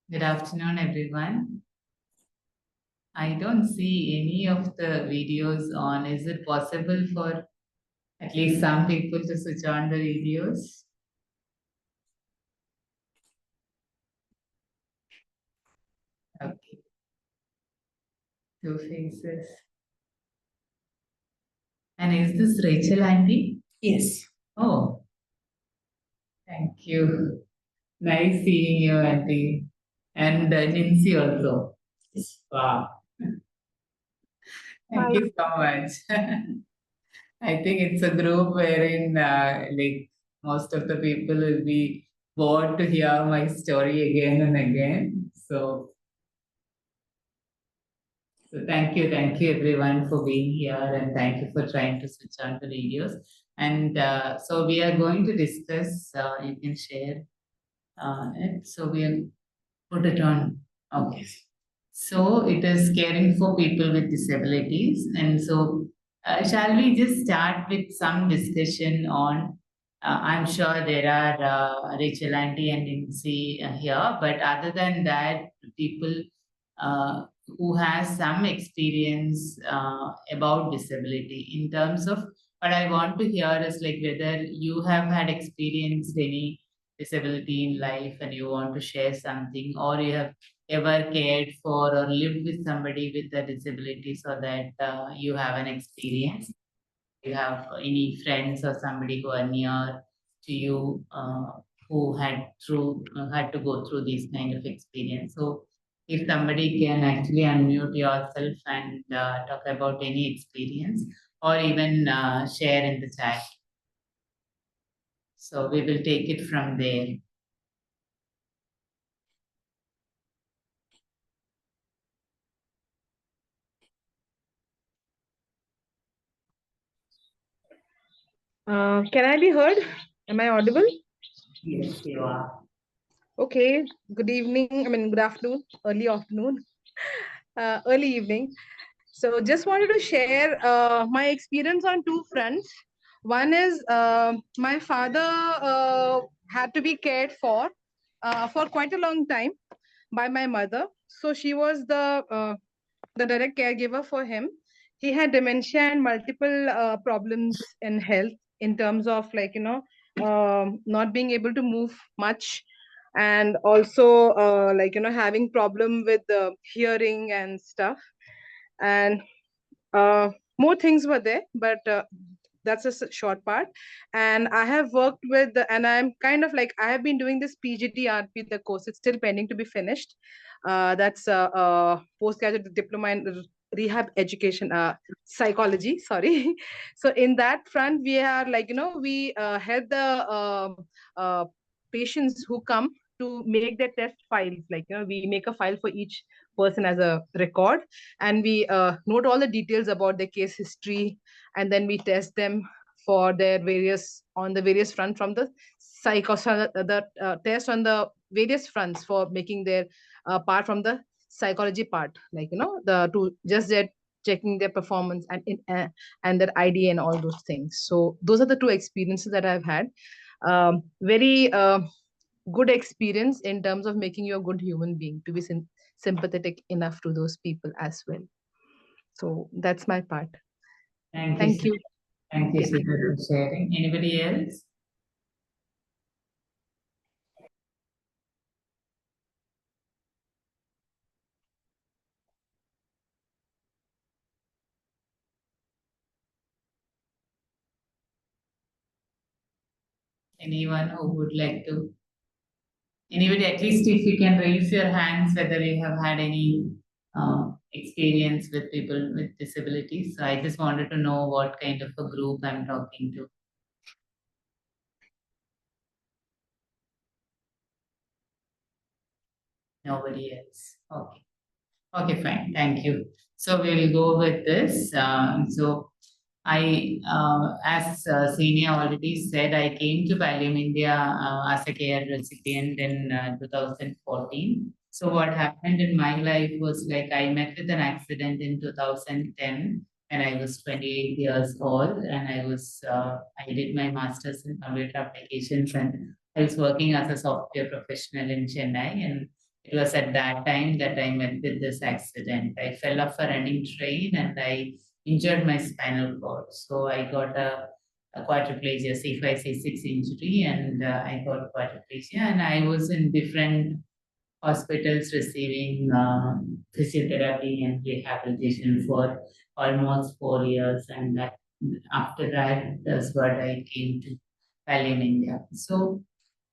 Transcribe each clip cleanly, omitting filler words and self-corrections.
Good afternoon, everyone. I don't see any of the videos on. Is it possible for at least some people to switch on the videos? Okay, two faces. And is this Rachel Auntie? Yes. Oh, thank you. Nice seeing you, Auntie. And Nancy also. Yes. Wow. Thank Hi. you so much. I think it's a group wherein like most of the people will be bored to hear my story again and again. So thank you everyone for being here and thank you for trying to switch on the videos. And so we are going to discuss, you can share it. So we'll put it on. Okay. So it is caring for people with disabilities. And so, shall we just start with some discussion on? I'm sure there are Rachel Auntie and Nancy here, but other than that, people uh, who has some experience about disability in terms of what I want to hear is like whether you have had experienced any disability in life and you want to share something, or you have ever cared for or lived with somebody with a disability so that you have an experience. You have any friends or somebody who are near to you who had to go through these kind of experience. So if somebody can actually unmute yourself and talk about any experience or even share in the chat. So we will take it from there. Can I be heard? Am I audible? Yes, you are. Okay. Good evening. Good afternoon, early afternoon, early evening. So, just wanted to share my experience on two fronts. One is my father had to be cared for quite a long time by my mother. So she was the direct caregiver for him. He had dementia and multiple problems in health in terms of not being able to move much, and also having problem with the hearing and stuff, and uh, more things were there, but that's a short part. And I have worked with and I'm kind of like I have been doing this PGDRP, the course. It's still pending to be finished. That's a postgraduate diploma in rehab education, psychology, sorry. So in that front, we are we help the uh, patients who come to make their test files. We make a file for each person as a record, and we note all the details about their case history, and then we test them for their various on the various front from the test on the various fronts for making their part from the psychology part, the to just that checking their performance and their ID and all those things. So those are the two experiences that I've had. Very good experience in terms of making you a good human being, to be sympathetic enough to those people as well. So that's my part. Thank you. Thank you. Thank you, Yeah. Sita, for sharing. Anybody else? Anyone who would like to? Anybody, at least if you can raise your hands, whether you have had any experience with people with disabilities. So I just wanted to know what kind of a group I'm talking to. Nobody else. Okay. Okay, fine. Thank you. So we will go with this. As Senior already said, I came to Pallium India as a care recipient in 2014. So what happened in my life was like I met with an accident in 2010 and I was 28 years old, and I did my master's in computer applications, and I was working as a software professional in Chennai, and it was at that time that I met with this accident. I fell off a running train and I injured my spinal cord. So I got a quadriplegia, C5, C6 injury, and I got quadriplegia. And I was in different hospitals receiving physiotherapy and rehabilitation for almost 4 years. And that after that, that's what I came to Valley, India. So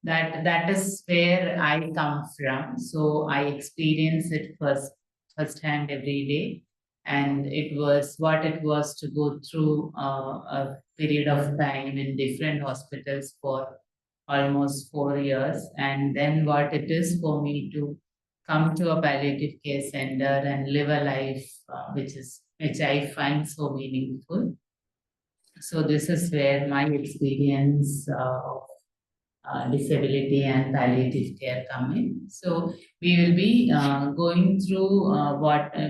that is where I come from. So I experience it firsthand every day, and it was what it was to go through a period of time in different hospitals for almost 4 years, and then what it is for me to come to a palliative care center and live a life which I find so meaningful. So this is where my experience of disability and palliative care come in. So we will be going through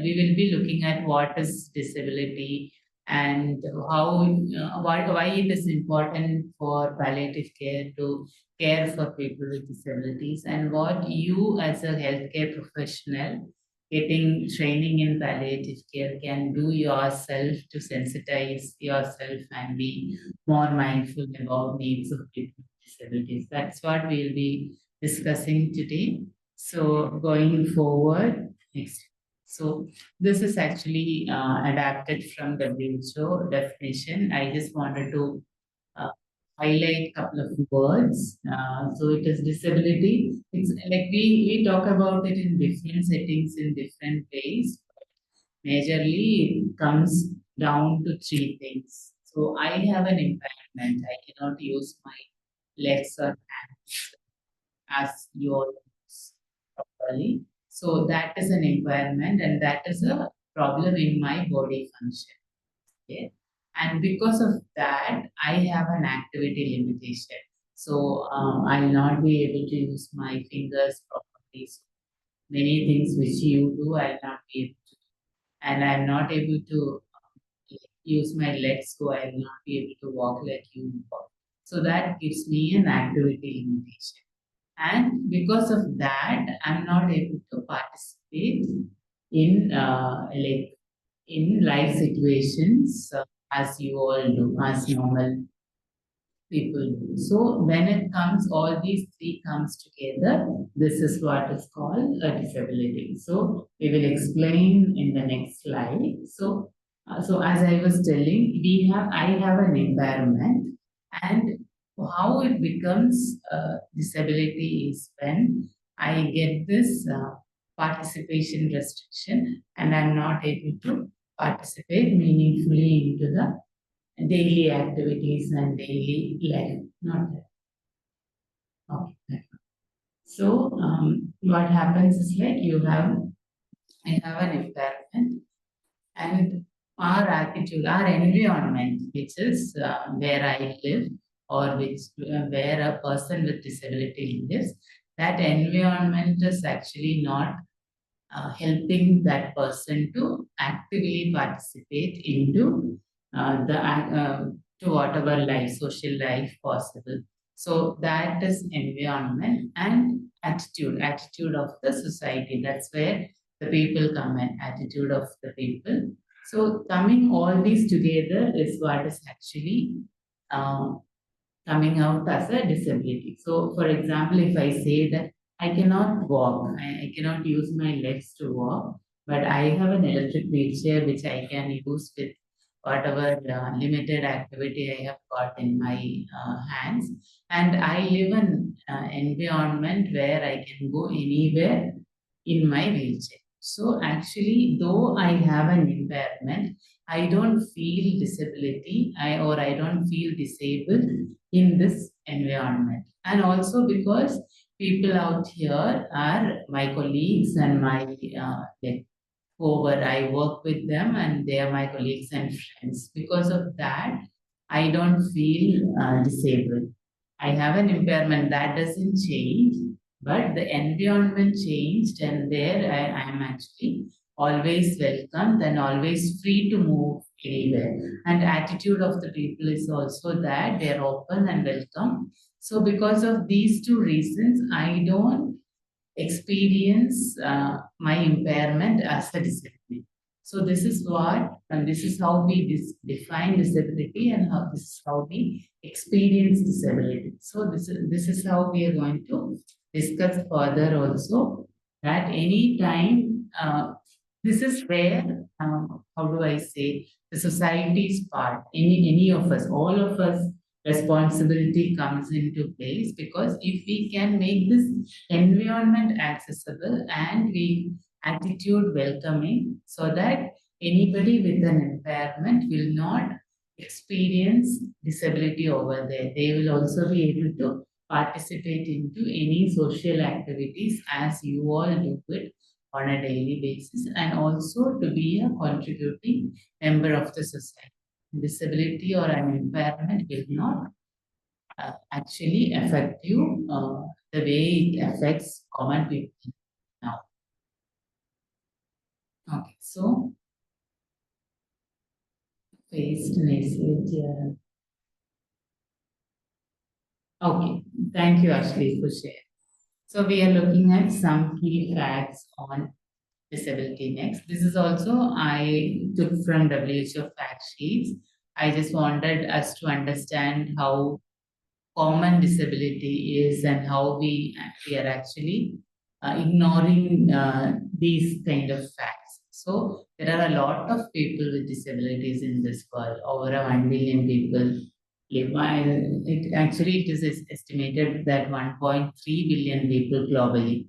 we will be looking at what is disability and why it is important for palliative care to care for people with disabilities, and what you as a healthcare professional getting training in palliative care can do yourself to sensitize yourself and be more mindful about needs of people with disabilities. That's what we'll be discussing today. So going forward, next. So this is actually adapted from the WHO definition. I just wanted to uh, highlight a couple of words. So it is disability. It's like we talk about it in different settings in different ways. Majorly, it comes down to three things. So I have an impairment. I cannot use my legs or hands as you all use properly. So that is an impairment, and that is a problem in my body function. Okay. And because of that, I have an activity limitation. So I'll not be able to use my fingers properly. So many things which you do, I'll not be able to. And I'm not able to use my legs, so I will not be able to walk like you walk. So that gives me an activity limitation. And because of that, I'm not able to participate in in life situations as you all do, as normal people do. So when it comes, all these three comes together, this is what is called a disability. So we will explain in the next slide. So as I was telling, I have an impairment, and how it becomes a disability is when I get this participation restriction, and I'm not able to participate meaningfully into the daily activities and daily life. Not that. Okay. So what happens is like I have an impairment, and our attitude, our environment, which is where I live or where a person with disability lives, that environment is actually not helping that person to actively participate into the to whatever life, social life possible. So that is environment and attitude of the society. That's where the people come in, attitude of the people. So coming all these together is what is actually uh, coming out as a disability. So, for example, if I say that I cannot walk, I cannot use my legs to walk, but I have an electric wheelchair which I can use with whatever limited activity I have got in my hands, and I live in an environment where I can go anywhere in my wheelchair. So actually, though I have an impairment, I don't feel disability, or I don't feel disabled in this environment. And also because people out here are my colleagues and my over. I work with them and they are my colleagues and friends. Because of that, I don't feel disabled. I have an impairment that doesn't change, but the environment changed, and there I am actually always welcomed and always free to move anywhere. And attitude of the people is also that they're open and welcome. So because of these two reasons, I don't experience my impairment as a disability. So this is what, and this is how we define disability, and how this is how we experience disability. So this is how we are going to discuss further also, that any time this is where how do I say, the society's part, any of us, all of us, responsibility comes into place, because if we can make this environment accessible and we attitude welcoming, so that anybody with an impairment will not experience disability over there, they will also be able to participate into any social activities as you all do it on a daily basis, and also to be a contributing member of the society. Disability or an impairment will not actually affect you the way it affects common people now. Okay, so paste message. Okay, thank you, Ashley, for sharing. So we are looking at some key facts on disability next. This is also I took from WHO fact sheets. I just wanted us to understand how common disability is, and how we are actually ignoring these kind of facts. So there are a lot of people with disabilities in this world. Over a 1 billion people live. It is estimated that 1.3 billion people globally,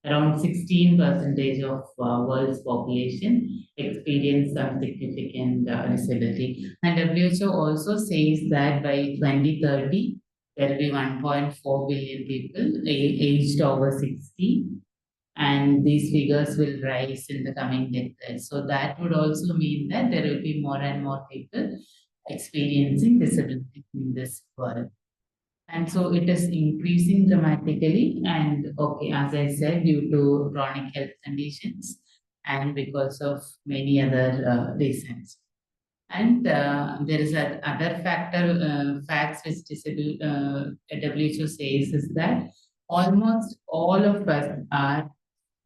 around 16 percentage of world's population, experience some significant disability. And WHO also says that by 2030 there will be 1.4 billion people aged over 60, and these figures will rise in the coming decades. So that would also mean that there will be more and more people experiencing disability in this world. And so it is increasing dramatically. And okay, as I said, due to chronic health conditions and because of many other reasons. And there is a other facts which WHO says is that almost all of us are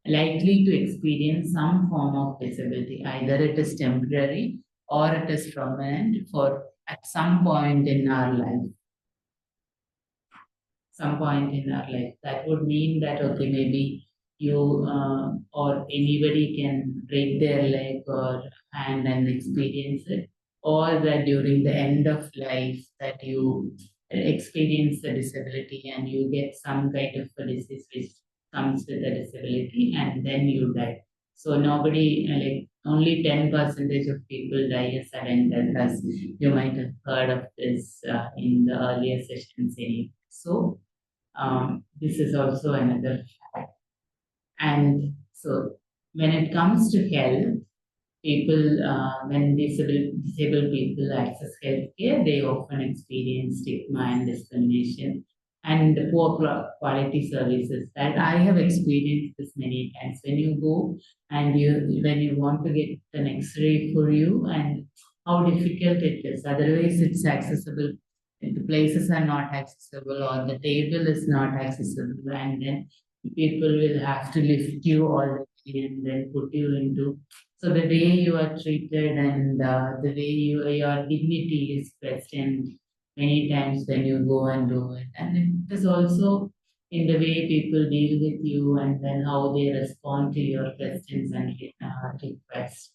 likely to experience some form of disability. Either it is temporary or it is permanent for at some point in our life. Some point in our life. That would mean that, okay, maybe you or anybody can break their leg or hand and experience it, or that during the end of life that you experience the disability and you get some kind of a disease which comes with a disability, and then you die. So nobody, like only 10 percentage of people die a sudden death, as you might have heard of this in the earlier sessions anyway. So this is also another fact. And so when it comes to health, people, when disabled people access healthcare, they often experience stigma and discrimination and poor quality services. That I have experienced this many times. When you go and when you want to get an X-ray for you, and how difficult it is. Otherwise, it's accessible. The places are not accessible, or the table is not accessible, and then people will have to lift you all the way and then put you into. So the way you are treated, and the way your dignity is questioned many times when you go and do it. And it is also in the way people deal with you, and then how they respond to your questions and requests.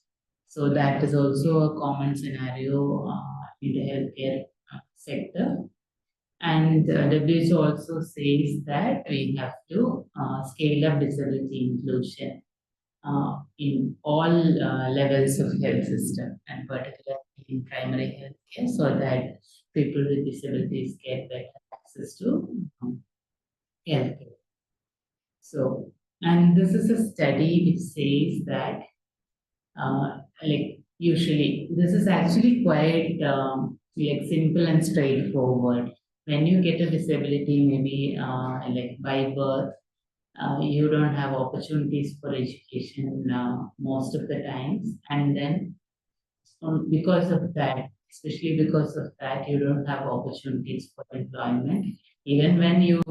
So that is also a common scenario in the healthcare sector. And WHO also says that we have to scale up disability inclusion in all levels of health system, and particularly in primary health care, so that people with disabilities get better access to health care. So, and this is a study which says that like usually this is actually quite like simple and straightforward. When you get a disability, maybe like by birth, you don't have opportunities for education most of the times, and then because of that, especially because of that, you don't have opportunities for employment. Even when you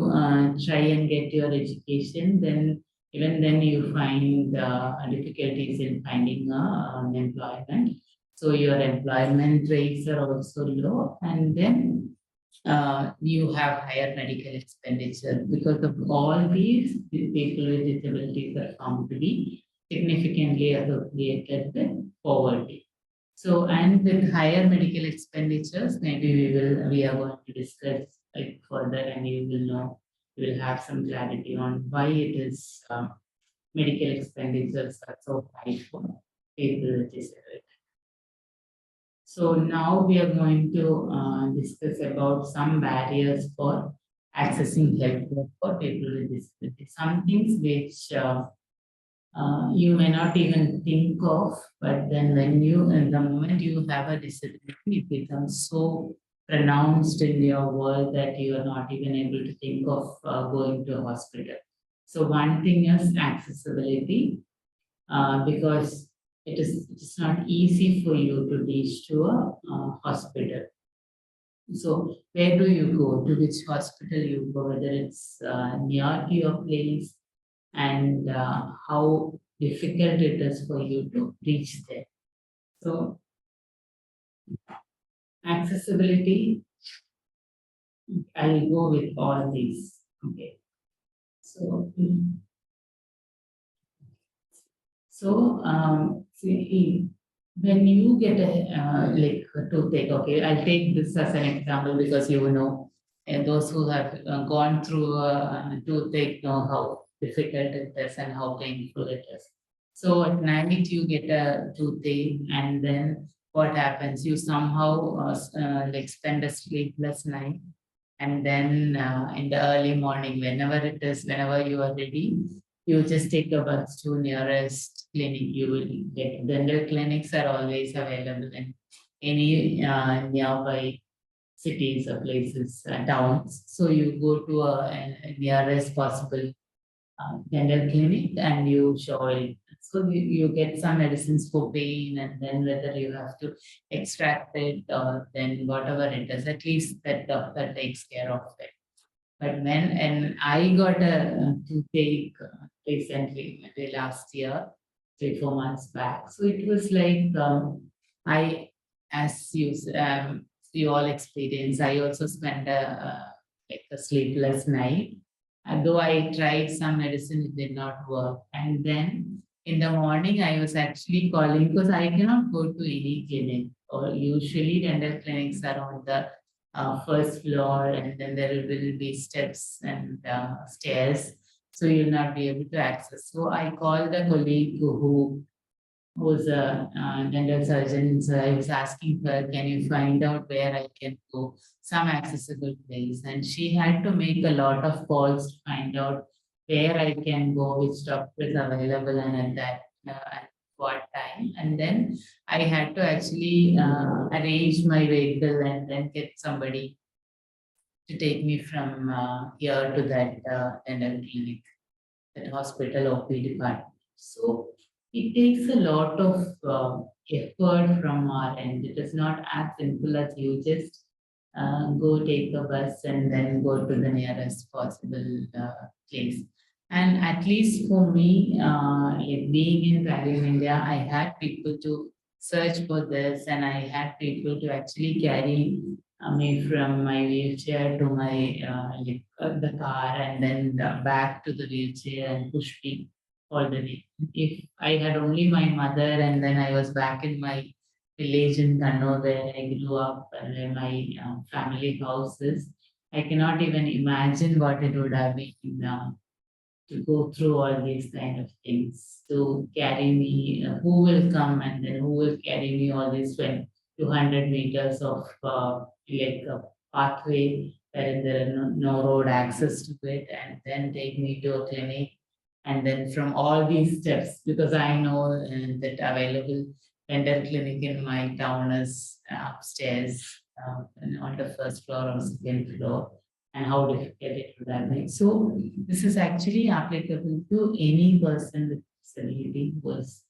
try and get your education, then even then you find difficulties in finding an employment. So your employment rates are also low, and then you have higher medical expenditure because of all these. The people with disabilities are found to be significantly associated with poverty. So, and with higher medical expenditures, maybe we are going to discuss it further, and you will know, you will have some clarity on why it is medical expenditures are so high for people with disabilities. So now we are going to discuss about some barriers for accessing healthcare for people with disabilities. Some things which you may not even think of, but then when you, in the moment you have a disability, it becomes so pronounced in your world that you are not even able to think of going to a hospital. So one thing is accessibility, because it's not easy for you to reach to a hospital. So where do you go? To which hospital you go? Whether it's near to your place, and how difficult it is for you to reach there. So accessibility, I'll go with all these. Okay. So see, when you get a like a toothache, okay, I'll take this as an example because you know, and those who have gone through a toothache know how difficult it is and how painful it is. So at night you get a toothache, and then what happens? You somehow like spend a sleepless night, and then in the early morning, whenever it is, whenever you are ready, you just take a bus to nearest clinic. You will get dental clinics are always available in any nearby cities or places, towns. So you go to a nearest possible dental clinic and you show it. So you get some medicines for pain, and then whether you have to extract it or then whatever it is, at least that doctor takes care of it. But when, and I got a toothache recently, maybe last year, 3, 4 months back. So it was like I, as you all experience, I also spent like a sleepless night. And though I tried some medicine, it did not work. And then in the morning, I was actually calling because I cannot go to any clinic. Or usually dental clinics are on the first floor, and then there will be steps and stairs, so you'll not be able to access. So I called a colleague who was a dental surgeon. So I was asking her, can you find out where I can go, some accessible place? And she had to make a lot of calls to find out where I can go, which doctor is available, and at at what time. And then I had to actually arrange my vehicle and then get somebody to take me from here to that dental clinic, that hospital OP department. So it takes a lot of effort from our end. It is not as simple as you just go take a bus and then go to the nearest possible place. And at least for me, like being in Traveling India, I had people to search for this, and I had people to actually carry me from my wheelchair to my the car, and then back to the wheelchair and push me all the way. If I had only my mother, and then I was back in my village in Kannur where I grew up and where my family house is, I cannot even imagine what it would have been to go through all these kind of things, to carry me, who will come and then who will carry me all these 200 meters of like a pathway wherein there are no road access to it, and then take me to a clinic. And then from all these steps, because I know that available dental clinic in my town is upstairs and on the first floor or second floor, and how difficult it would have been. So this is actually applicable to any person with disability who is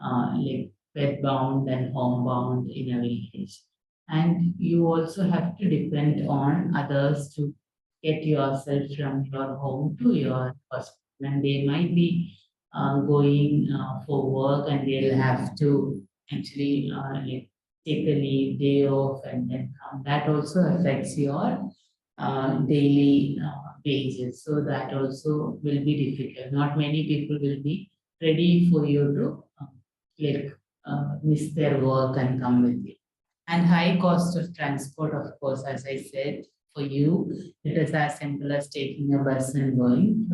like bedbound and homebound in a village. And you also have to depend on others to get yourself from your home to your hospital. and they might be going for work, and they'll have to actually like take a leave day off and then come. That also affects your daily wages. So that also will be difficult. Not many people will be ready for you to like miss their work and come with you. And high cost of transport, of course, as I said, for you, it is as simple as taking a bus and going.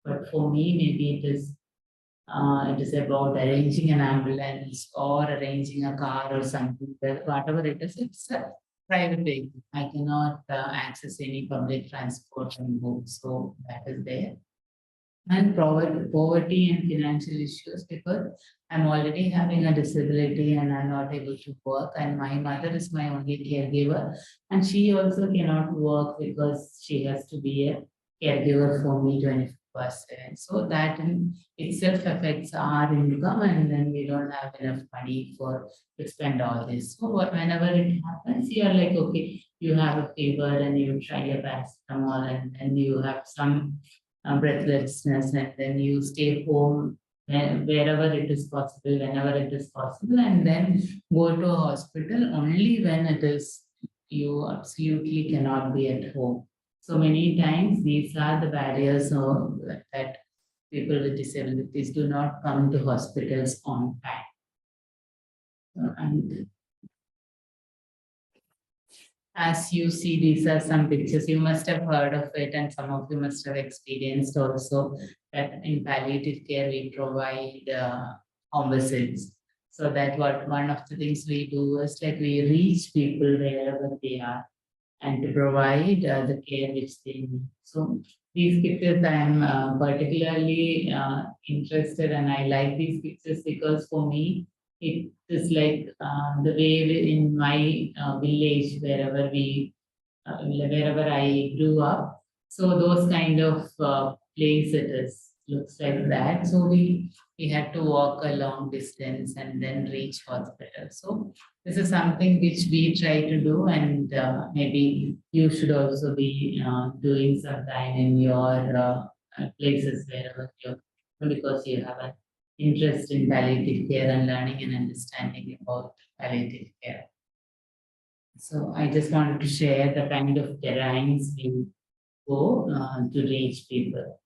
But for me, maybe it is about arranging an ambulance or arranging a car or something. Whatever it is, it's a private vehicle. I cannot access any public transport and go. So that is there. And poverty and financial issues, because I'm already having a disability and I'm not able to work, and my mother is my only caregiver, and she also cannot work because she has to be a caregiver for me 24/7. So that in itself affects our income, and then we don't have enough money for to spend all this. So whenever it happens, you are like, okay, you have a fever and you try your paracetamol, and then you have some breathlessness, and then you stay home wherever it is possible, whenever it is possible, and then go to a hospital only when it is you absolutely cannot be at home. So many times these are the barriers that people with disabilities do not come to hospitals on time. And as you see, these are some pictures. You must have heard of it, and some of you must have experienced also that in palliative care we provide home visits. So that what one of the things we do is like we reach people wherever they are and to provide the care which they need. So these pictures I am particularly interested, and I like these pictures because for me it is like the way in my village wherever I grew up. So those kind of place it is looks like that. So we had to walk a long distance and then reach hospital. So this is something which we try to do, and maybe you should also be doing sometime in your places wherever you're, because you have an interest in palliative care and learning and understanding about palliative care. So I just wanted to share the kind of terrains we go to reach people.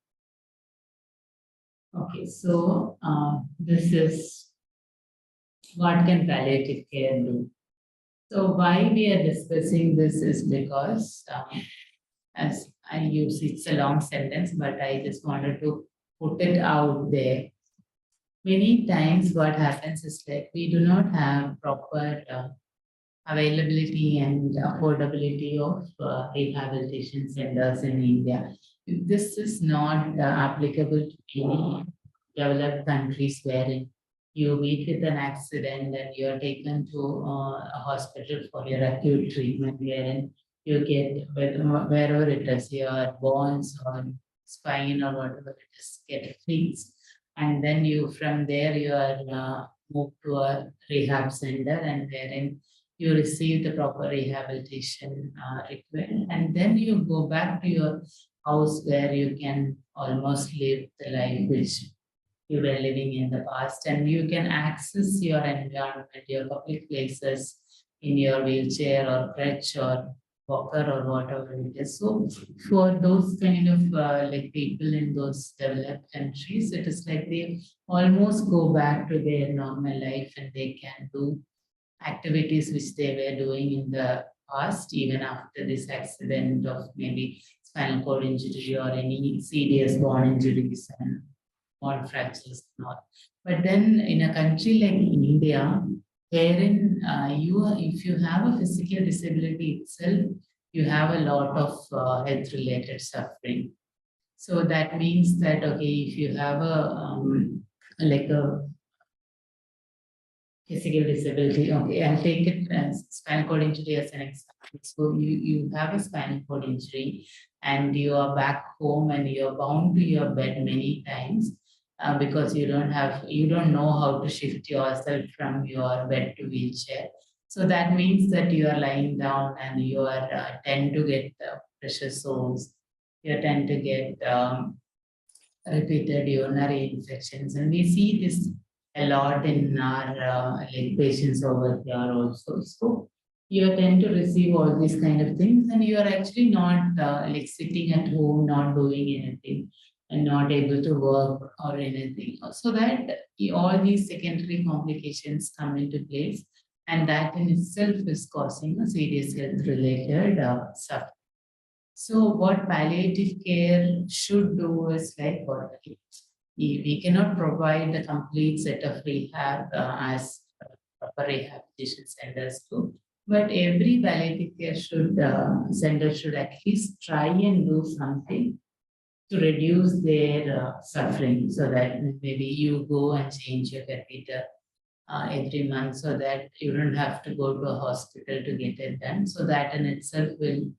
Okay, so this is what can palliative care do? So why we are discussing this is because as I use, it's a long sentence, but I just wanted to put it out there. Many times what happens is like we do not have proper availability and affordability of rehabilitation centers in India. This is not applicable to any developed countries wherein you meet with an accident and you're taken to a hospital for your acute treatment, wherein you get wherever it is, your bones or spine or whatever it is, get fixed. And then you from there you are moved to a rehab center, and wherein you receive the proper rehabilitation required, and then you go back to your house where you can almost live the life which you were living in the past, and you can access your environment, your public places in your wheelchair or crutch or walker or whatever it is. So for those kind of like people in those developed countries, it is like they almost go back to their normal life, and they can do activities which they were doing in the past, even after this accident of maybe spinal cord injury or any serious bone injuries and bone fractures and all. But then in a country like India, wherein if you have a physical disability itself, you have a lot of health related suffering. So that means that, okay, if you have a like a physical disability. Okay, I'll take it as spinal cord injury as an example. So you have a spinal cord injury and you are back home and you're bound to your bed many times because you don't know how to shift yourself from your bed to wheelchair. So that means that you are lying down and you are tend to get pressure sores. You tend to get repeated urinary infections, and we see this a lot in our like patients over here also. So you tend to receive all these kind of things, and you are actually not like sitting at home, not doing anything, and not able to work or anything. So that all these secondary complications come into place, and that in itself is causing a serious health related suffering. So what palliative care should do is like what we cannot provide the complete set of rehab as proper rehabilitation centers do. But every palliative care should center should at least try and do something to reduce their suffering, so that maybe you go and change your catheter every month, so that you don't have to go to a hospital to get it done. So that in itself will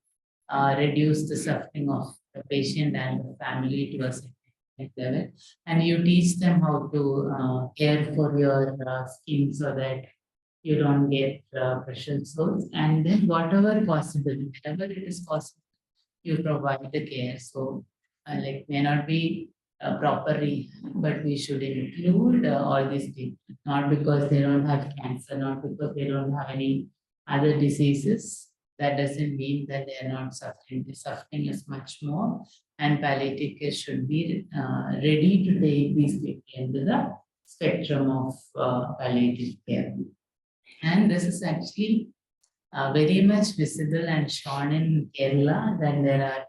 reduce the suffering of the patient and the family to a significant level. And you teach them how to care for your skin, so that you don't get pressure sores. And then whatever possible, whatever it is possible, you provide the care. So, like may not be properly, but we should include all these people, not because they don't have cancer, not because they don't have any other diseases. That doesn't mean that they are not suffering. The suffering is much more, and palliative care should be ready to take these people into the spectrum of palliative care. And this is actually very much visible and shown in Kerala, that there are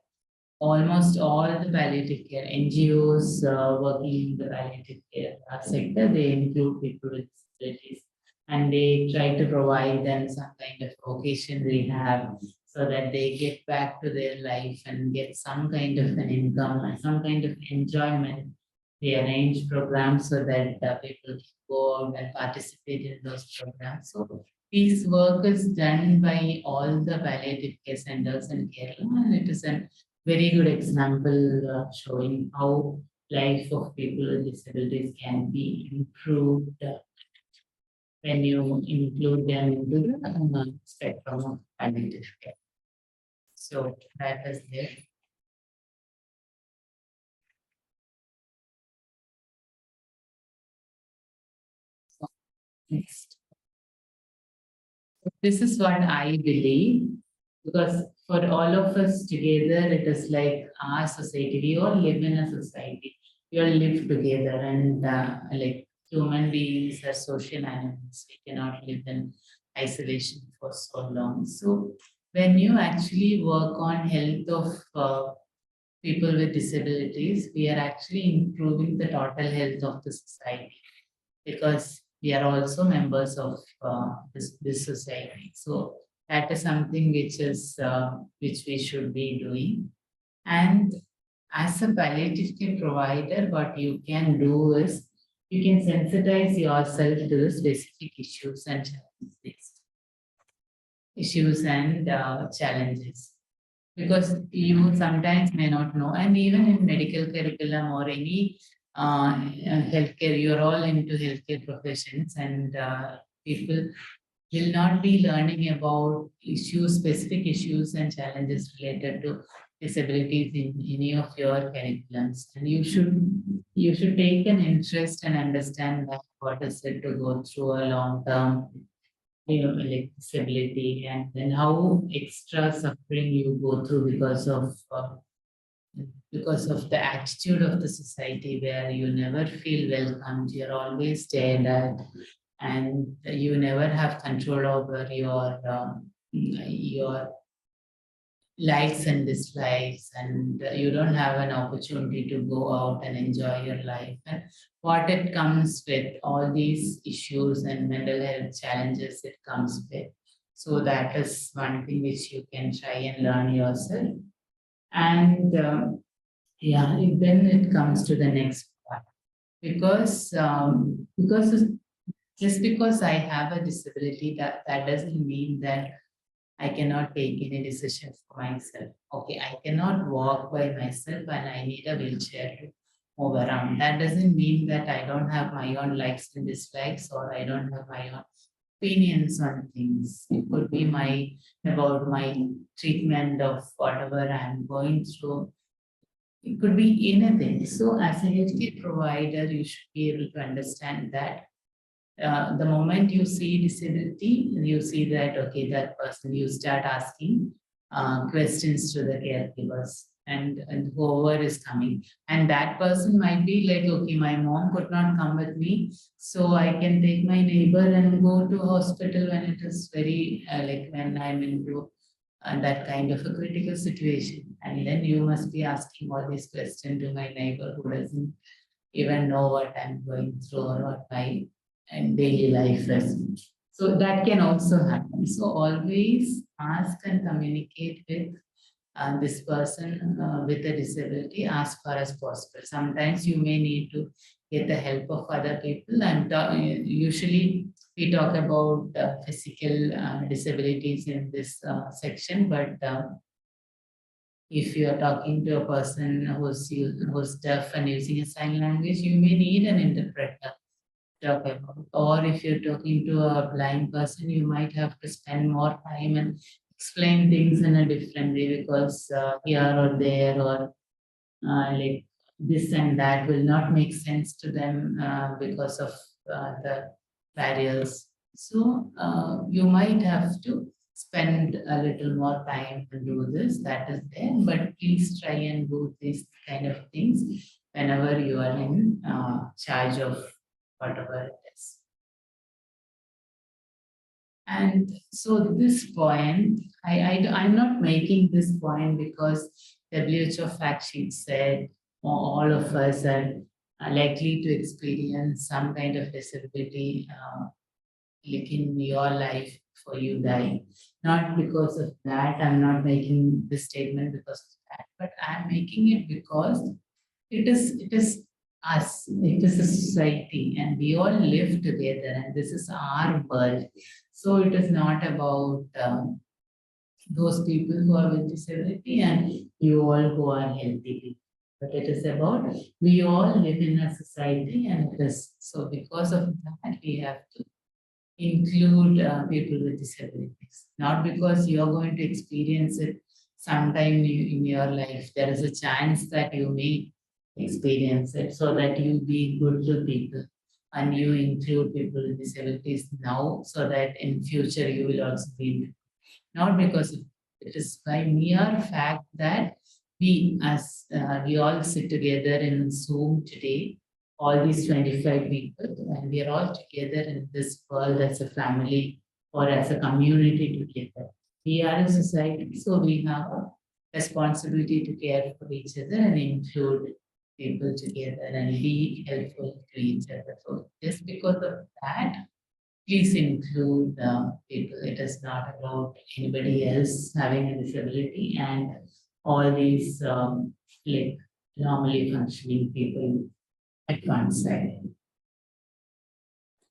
almost all the palliative care NGOs working in the palliative care sector, they include people with disabilities, and they try to provide them some kind of vocation rehab, so that they get back to their life and get some kind of an income and some kind of enjoyment. They arrange programs so that people can go out and participate in those programs. So this work is done by all the palliative care centers in Kerala, and it is an very good example showing how life of people with disabilities can be improved when you include them into the spectrum of palliative care. So that is there. Next. This is what I believe, because for all of us together, it is like our society. We all live in a society. We all live together, and like human beings are social animals. We cannot live in isolation for so long. So when you actually work on health of people with disabilities, we are actually improving the total health of the society, because we are also members of this society. So that is something which we should be doing. And as a palliative care provider, what you can do is you can sensitize yourself to the specific issues and challenges, because you sometimes may not know. And even in medical curriculum or any healthcare, you're all into healthcare professions, and people will not be learning about specific issues and challenges related to disabilities in any of your curriculums. And you should take an interest and understand that what is it to go through a long term, like disability, and then how extra suffering you go through because of the attitude of the society, where you never feel welcomed, you're always stared at, and you never have control over your likes and dislikes, and you don't have an opportunity to go out and enjoy your life, and what it comes with, all these issues and mental health challenges it comes with. So that is one thing which you can try and learn yourself. And then it comes to the next part, because just because I have a disability, that doesn't mean that I cannot take any decisions for myself. Okay, I cannot walk by myself and I need a wheelchair to move around. That doesn't mean that I don't have my own likes and dislikes, or I don't have my own opinions on things. It could be about my treatment of whatever I'm going through. It could be anything. So as a healthcare provider, you should be able to understand that the moment you see disability, you see that, okay, that person, you start asking questions to the caregivers and whoever is coming. And that person might be like, okay, my mom could not come with me, so I can take my neighbor and go to hospital when it is very, like when I'm into that kind of a critical situation. And then you must be asking all these questions to my neighbor who doesn't even know what I'm going through or what my daily life is. So that can also happen. So always ask and communicate with this person with a disability as far as possible. Sometimes you may need to get the help of other people. And usually we talk about physical disabilities in this section, but if you are talking to a person who's deaf and using a sign language, you may need an interpreter to talk about. Or if you're talking to a blind person, you might have to spend more time and explain things in a different way because here or there or like this and that will not make sense to them because of the barriers. So you might have to spend a little more time to do this. That is there, but please try and do these kind of things whenever you are in charge of whatever it is. And so this point, I'm not making this point because WHO fact sheet said all of us are likely to experience some kind of disability like in your life before you die. Not because of that, I'm not making this statement because of that, but I'm making it because it is us, it is a society, and we all live together, and this is our world. So it is not about those people who are with disability and you all who are healthy people. But it is about we all live in a society, and it is so because of that we have to include people with disabilities. Not because you're going to experience it sometime in your life. There is a chance that you may experience it so that you be good to people and you include people with disabilities now so that in future you will also be not because of it is by mere fact that we all sit together in Zoom today, all these 25 people, and we are all together in this world as a family or as a community together. We are a society, so we have a responsibility to care for each other and include people together and be helpful to each other. So just because of that, please include people. It is not about anybody else having a disability and all these like normally functioning people at one side.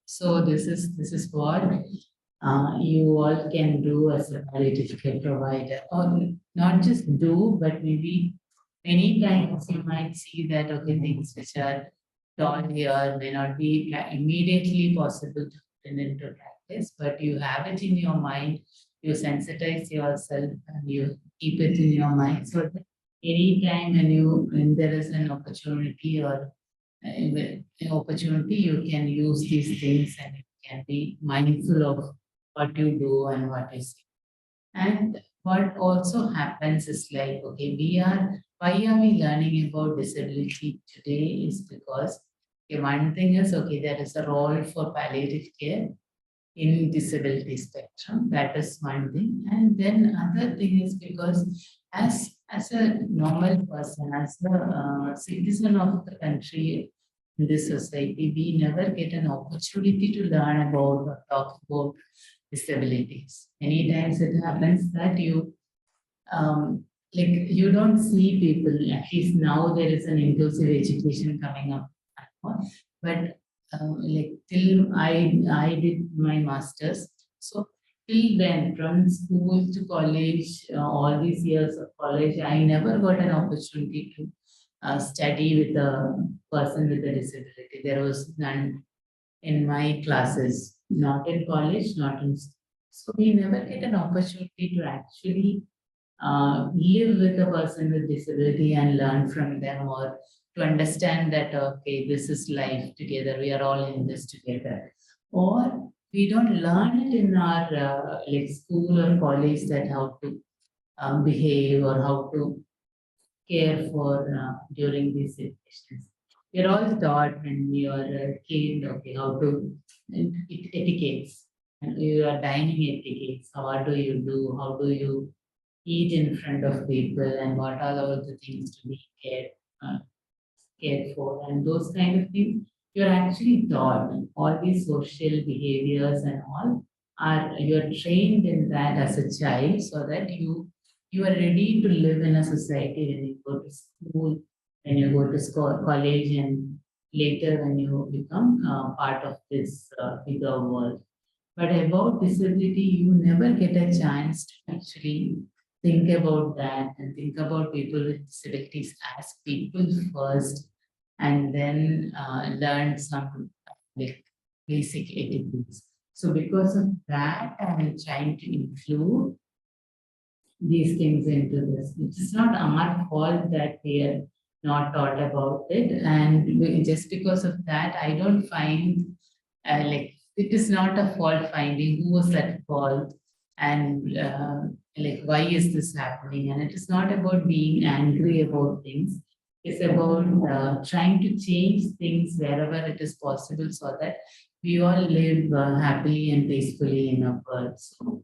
So this is what you all can do as a palliative care provider, or not just do, but maybe many times you might see that okay, things which are taught here may not be immediately possible to put into practice, but you have it in your mind, you sensitize yourself and you keep it in your mind so that anytime when there is an opportunity or an opportunity, you can use these things and you can be mindful of what you do and what you say. And what also happens is like, okay, why are we learning about disability today is because okay, one thing is, okay, there is a role for palliative care in disability spectrum. That is one thing. And then other thing is because as a normal person, as a citizen of the country in this society, we never get an opportunity to learn about or talk about disabilities. Many times it happens that like you don't see people, at least now there is an inclusive education coming up. But like till I did my masters, so till then from school to college, all these years of college, I never got an opportunity to study with a person with a disability. There was none in my classes, not in college, not in school. So we never get an opportunity to actually live with a person with disability and learn from them, or to understand that, okay, this is life together, we are all in this together. Or we don't learn it in our like school or college, that how to behave or how to care for during these situations. We're all taught when we are a kid, okay, how to etiquettes, and you are dining etiquettes. How do you do? How do you eat in front of people, and what are all the things to be uh, cared for, and those kind of things. You're actually taught all these social behaviors and all are, you're trained in that as a child, so that you are ready to live in a society when you go to school, when you go to school, college, and later when you become part of this bigger world. But about disability, you never get a chance to actually think about that and think about people with disabilities as people first, and then learn some like basic etiquettes. So because of that, I'm trying to include these things into this. It's not our fault that we are not taught about it, and just because of that, I don't find like it is not a fault finding who was at fault, and like why is this happening, and it is not about being angry about things. It's about trying to change things wherever it is possible, so that we all live happily and peacefully in a world. So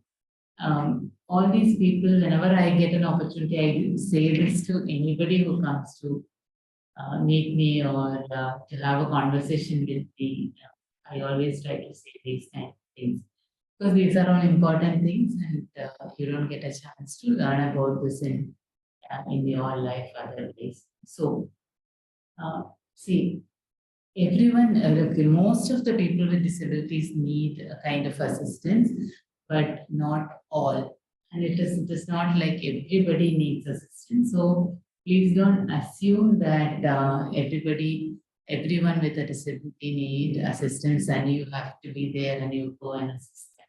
all these people, whenever I get an opportunity, I say this to anybody who comes to meet me, or to have a conversation with me. I always try to say these kind of things, because these are all important things, and you don't get a chance to learn about this in your life otherwise. So, see, everyone, look, most of the people with disabilities need a kind of assistance, but not all. And it is not like everybody needs assistance. So please don't assume that everyone with a disability need assistance, and you have to be there and you go and assist them.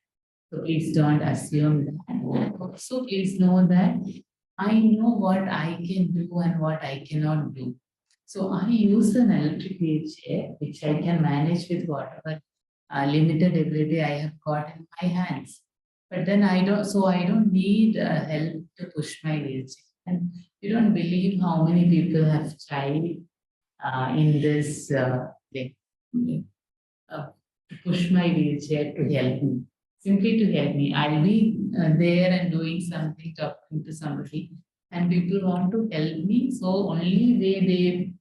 So please don't assume that. Also, please know that I know what I can do and what I cannot do. So I use an electric wheelchair, which I can manage with whatever limited ability I have got in my hands. But then I don't need help to push my wheelchair. And you don't believe how many people have tried in this like, uh, to push my wheelchair to help me, simply to help me. I'll be there and doing something, talking to somebody, and people want to help me. So only way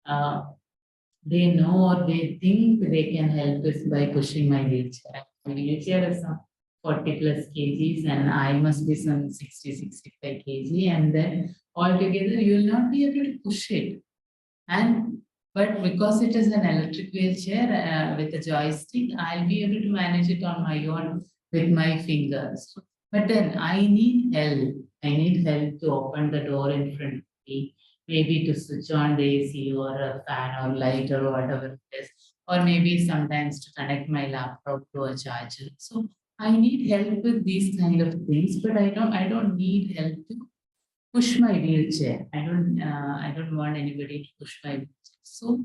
uh, they know or they think they can help is by pushing my wheelchair. My wheelchair is some 40 plus kgs, and I must be some 60, 65 kg, and then altogether you will not be able to push it. And but because it is an electric wheelchair with a joystick, I'll be able to manage it on my own with my fingers. But then I need help. I need help to open the door in front of me, maybe to switch on the AC or a fan or light or whatever it is, or maybe sometimes to connect my laptop to a charger. So I need help with these kind of things, but I don't need help to push my wheelchair. I don't want anybody to push my wheelchair. So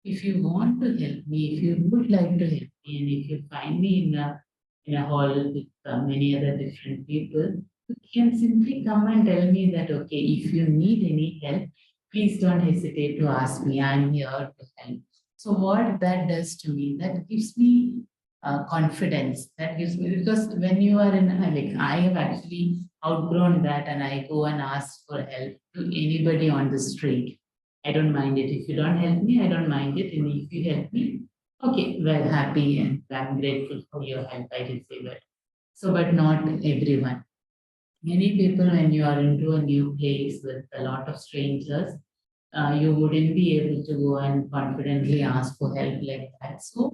if you want to help me, if you would like to help me, and if you find me in a hall with many other different people, you can simply come and tell me that, okay, if you need any help, please don't hesitate to ask me. I'm here to help. So what that does to me, that gives me confidence. That gives me, because when you are in like, I have actually outgrown that, and I go and ask for help to anybody on the street. I don't mind it. If you don't help me, I don't mind it. And if you help me, okay, well, happy and I'm grateful for your help. I receive it. So, but not everyone. Many people, when you are into a new place with a lot of strangers, you wouldn't be able to go and confidently ask for help like that. So,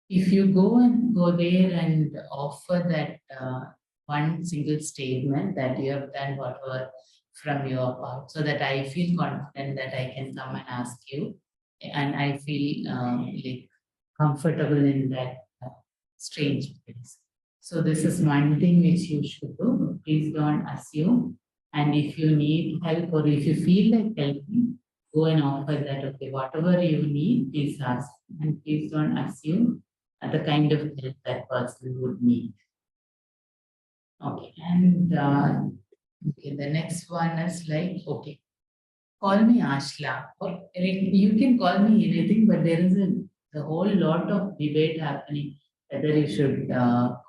if you go there and offer that one single statement that you have done whatever from your part, so that I feel confident that I can come and ask you, and I feel like comfortable in that strange place. So this is one thing which you should do. Please don't assume, And if you need help or if you feel like helping, go and offer that, okay, whatever you need, please ask. And please don't assume the kind of help that person would need. Okay, and okay, the next one is like, okay, call me Ashla, or I mean, you can call me anything, but there is a whole lot of debate happening whether you should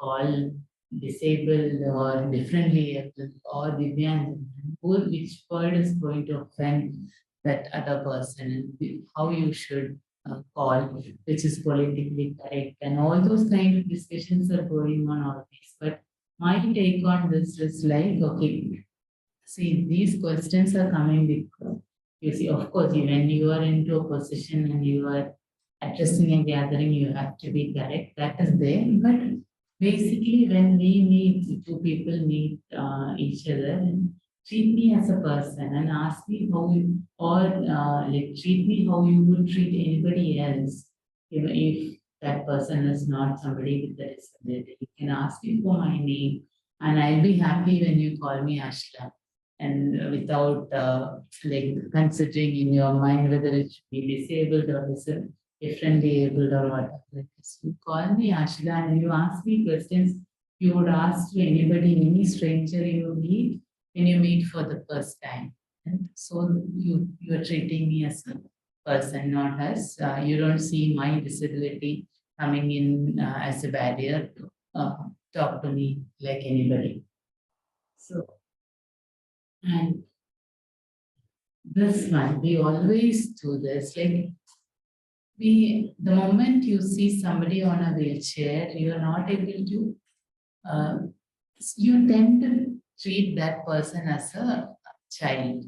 call disabled or differently abled or Divyang, which word is going to offend that other person, and how you should call, which is politically correct, and all those kind of discussions are going on always. But my take on this is like, okay, see, these questions are coming because you see, of course, when you are into a position and you are addressing a gathering, you have to be correct. That is there. But basically, when we meet, two people meet each other, and treat me as a person and ask me how you, or like treat me how you would treat anybody else. Even if that person is not somebody with a disability, you can ask me for my name, and I'll be happy when you call me Ashla, and without like considering in your mind whether it should be disabled or differently abled or whatever it is. You call me Ashla and you ask me questions you would ask to anybody, any stranger you meet when you meet for the first time. And so you are treating me as a person, not as you don't see my disability coming in as a barrier to talk to me like anybody. So, and this one, we always do this. Like the moment you see somebody on a wheelchair, you are not able to, uh, you tend to treat that person as a child.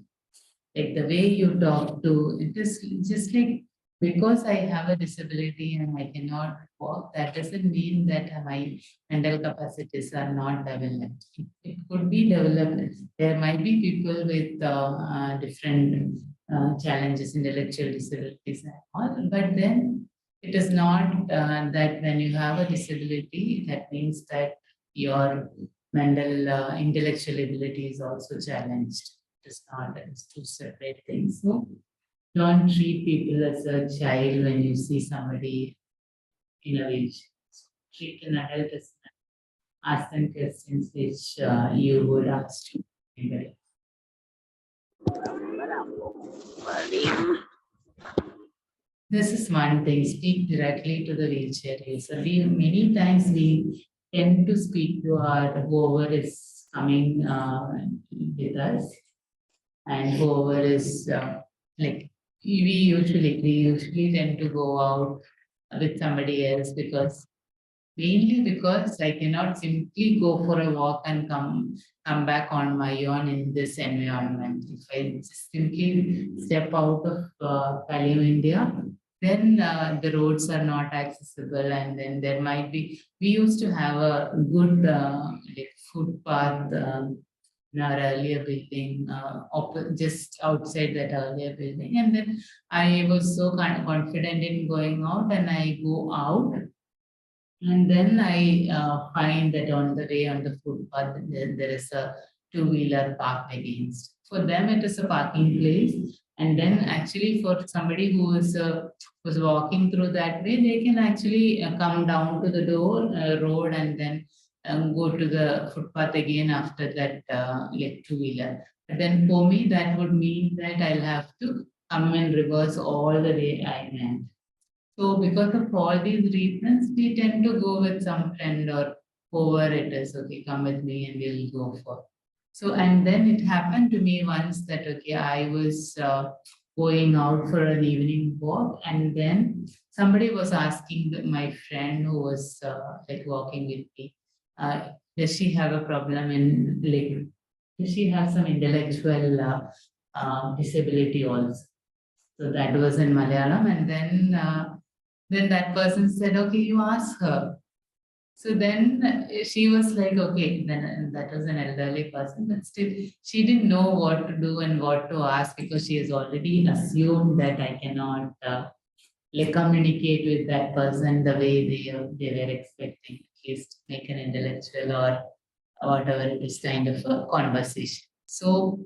Like the way you talk to, it is just like, because I have a disability and I cannot walk, that doesn't mean that my mental capacities are not developed. It could be developed. There might be people with different challenges, intellectual disabilities and all, but then it is not that when you have a disability, that means that your mental intellectual ability is also challenged. It's not, it's two separate things. So don't treat people as a child when you see somebody in a wheelchair. Treat an adult as ask them questions which you would ask to anybody. This is one thing, speak directly to the wheelchair user. We many times we tend to speak to our whoever is coming with us, and whoever is like we usually tend to go out with somebody else because mainly because I cannot simply go for a walk and come back on my own in this environment. If I just simply step out of Paleo India, then the roads are not accessible, and then there might be. We used to have a good like footpath. In our earlier building, just outside that earlier building. And then I was so kind of confident in going out, and I go out, and then I find that on the way on the footpath, there is a two-wheeler parked against. For them, it is a parking place. And then actually for somebody who is was walking through that way, they can actually come down to the road and then go to the footpath again after that like two-wheeler. But then for me, that would mean that I'll have to come in reverse all the way I went. So because of all these reasons, we tend to go with some friend or whoever it is, okay, come with me and we'll go for. So, and then it happened to me once that, okay, I was going out for an evening walk, and then somebody was asking my friend who was like walking with me, does she have a problem in like, does she have some intellectual disability also? So that was in Malayalam, and then that person said, okay, you ask her. So then she was like, okay, then that was an elderly person, but still she didn't know what to do and what to ask because she has already assumed that I cannot like communicate with that person the way they were expecting, at least make an intellectual or whatever it is kind of a conversation. So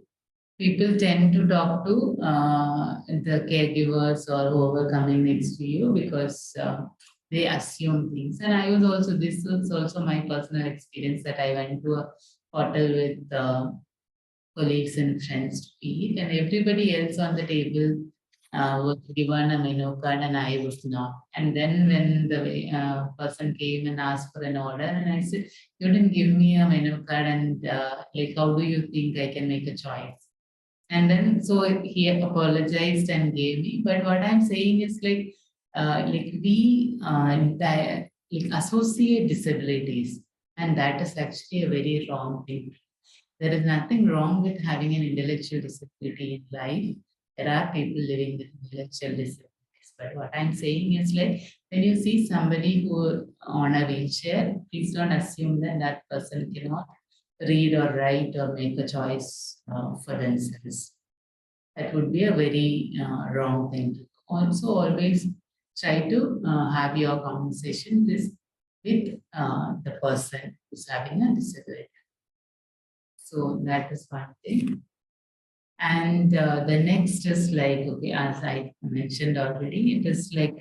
people tend to talk to the caregivers or whoever coming next to you because they assume things. And this was also my personal experience that I went to a hotel with colleagues and friends to eat, and everybody else on the table was given a menu card and I was not. And then when the person came and asked for an order, and I said, "You didn't give me a menu card, and like, how do you think I can make a choice?" And then so he apologized and gave me. But what I'm saying is like we like associate disabilities, and that is actually a very wrong thing. There is nothing wrong with having an intellectual disability in life. There are people living with intellectual disabilities. But what I'm saying is like when you see somebody who on a wheelchair, please don't assume that that person cannot read or write or make a choice for themselves. That would be a very wrong thing to do. Also, always try to have your conversation with the person who's having a disability. So that is one thing. And the next is like, okay, as I mentioned already, it is like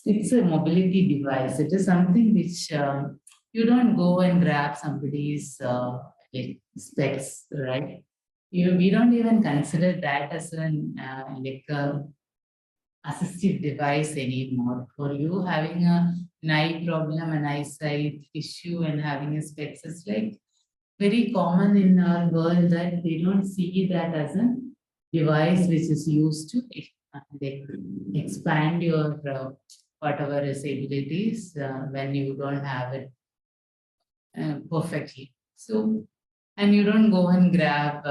it's a mobility device. It is something which you don't go and grab somebody's like specs, right? We don't even consider that as an like a assistive device anymore. For you having an eye problem, an eyesight issue, and having a specs is like very common in our world that they don't see that as a device which is used to like expand your whatever is abilities when you don't have it perfectly. So, and you don't go and grab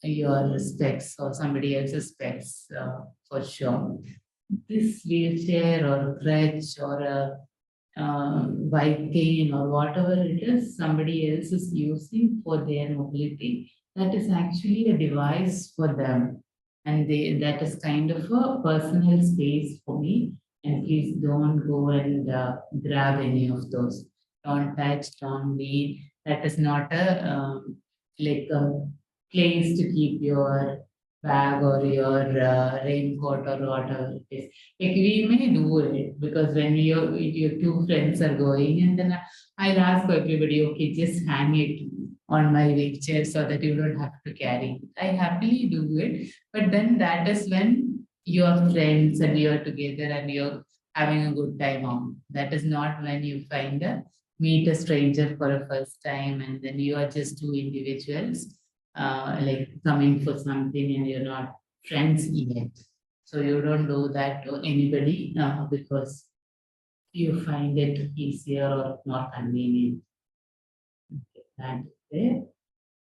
your specs or somebody else's specs for sure. This wheelchair or crutch or a bike cane or whatever it is somebody else is using for their mobility, that is actually a device for them. And that is kind of a personal space for me. And please don't go and grab any of those. Don't touch, don't lean. That is not a like a place to keep your bag or your raincoat or whatever it is. Like we may do it because when your two friends are going, and then I'll ask everybody, okay, just hang it on my wheelchair so that you don't have to carry it. I happily do it, but then that is when you're friends and you're together and you're having a good time on. That is not when you meet a stranger for a first time and then you are just two individuals like coming for something and you're not friends yet. So you don't do that to anybody because you find it easier or more convenient. Okay, that is there.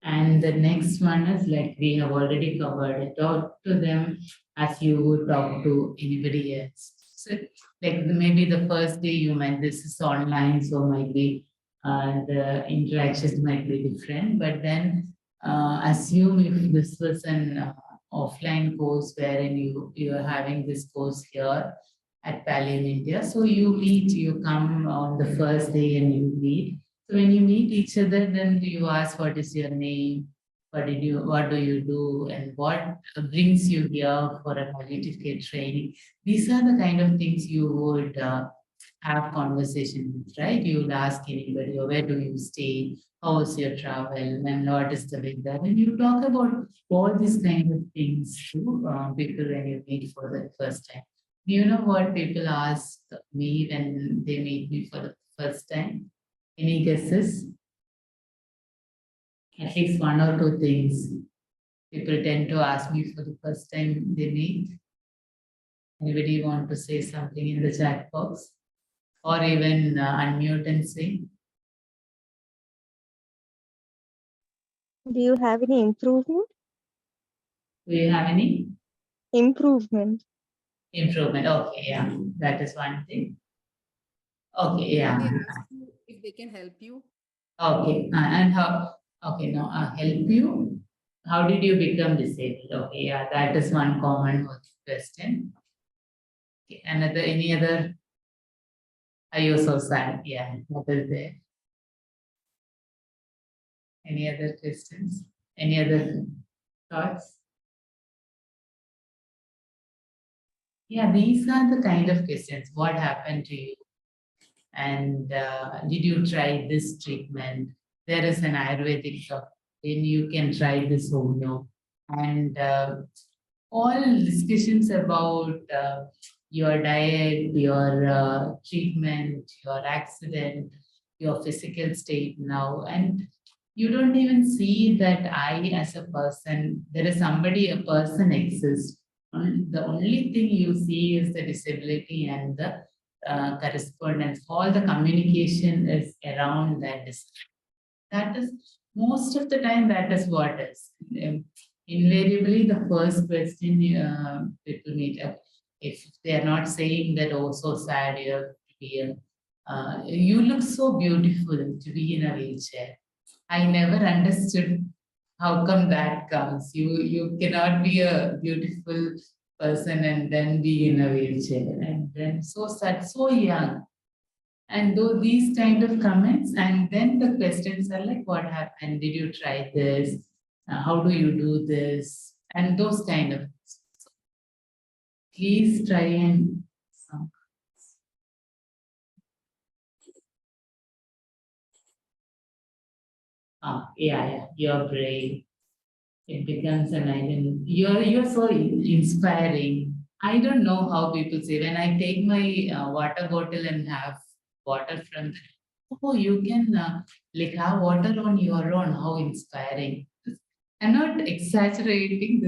And the next one is like we have already covered. Talk to them as you would talk to anybody else. So like maybe the first day you met, this is online, so might be the interactions might be different. But then assume if this was an offline course wherein you are having this course here at Pali in India. So you come on the first day and you meet. So when you meet each other, then you ask what is your name, what do you do, and what brings you here for a certificate training. These are the kind of things you would have conversation with, right? You will ask anybody, where do you stay, how is your travel, and what is the weather, and you talk about all these kind of things to people when you meet for the first time. Do you know what people ask me when they meet me for the first time? Any guesses? At least one or two things people tend to ask me for the first time they meet. Anybody want to say something in the chat box? Or even unmute and say? Do you have any improvement? Do you have any Improvement. improvement? Okay, yeah, that is one thing. Okay, yeah. They ask you if they can help you. Okay, and how? Okay, now help you. How did you become disabled? Okay, yeah, that is one common question. Okay, any other? Are you so sad? Yeah, what is there? Any other questions? Any other thoughts? Yeah, these are the kind of questions. What happened to you? And did you try this treatment? There is an Ayurvedic doctor, then you can try this homeo. And all discussions about your diet, your treatment, your accident, your physical state now. And you don't even see that I, as a person, there is somebody, a person exists. The only thing you see is the disability and the correspondence. All the communication is around that. That is most of the time. That is what is. Invariably, the first question people meet up, if they are not saying that, oh, so sad, you have to be you look so beautiful to be in a wheelchair. I never understood how come that comes. You cannot be a beautiful person and then be in a wheelchair, and then so sad, so young. And though these kind of comments, and then the questions are like, what happened? Did you try this? How do you do this? And those kind of things. So please try and yeah, you're brave. It becomes an identity. You're so inspiring. I don't know how people say, when I take my water bottle and have water from the, oh, you can like have water on your own. How inspiring! I'm not exaggerating.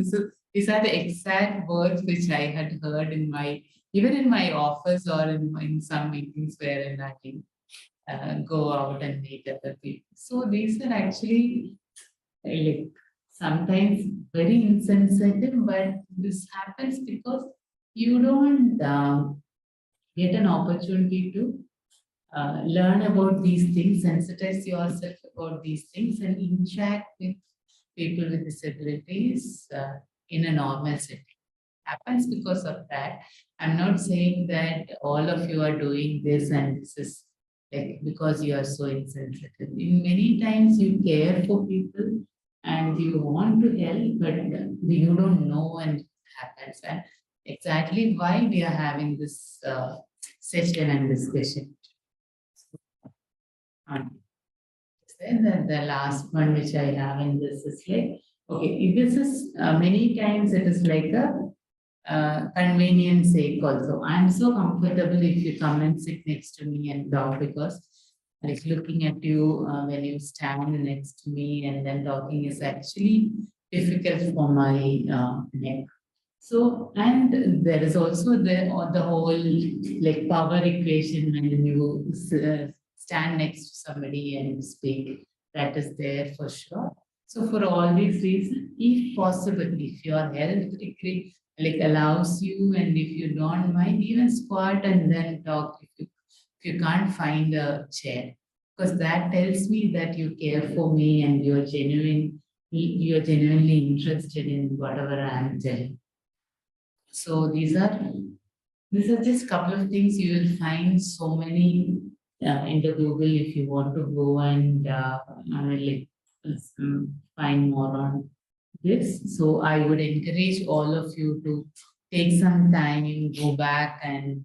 These are the exact words which I had heard in my, even in my office or in some meetings wherein I can go out and meet other people. So these are actually like sometimes very insensitive, but this happens because you don't get an opportunity to learn about these things, sensitize yourself about these things, and interact with people with disabilities in a normal setting. Happens because of that. I'm not saying that all of you are doing this and this is like because you are so insensitive. In many times you care for people and you want to help, but you don't know and it happens. And exactly why we are having this session and discussion. Then the last one which I have in this is like, okay, this is many times it is like a convenience sake also. I'm so comfortable if you come and sit next to me and talk, because like looking at you when you stand next to me and then talking is actually difficult for my neck. So, and there is also the whole like power equation when you stand next to somebody and speak, that is there for sure. So for all these reasons, if possible, if your health degree like allows you, and if you don't mind, even squat and then talk if you can't find a chair, because that tells me that you care for me and you're genuinely interested in whatever I'm telling. So these are just couple of things. You will find so many in the Google if you want to go and like find more on this. So I would encourage all of you to take some time, go back and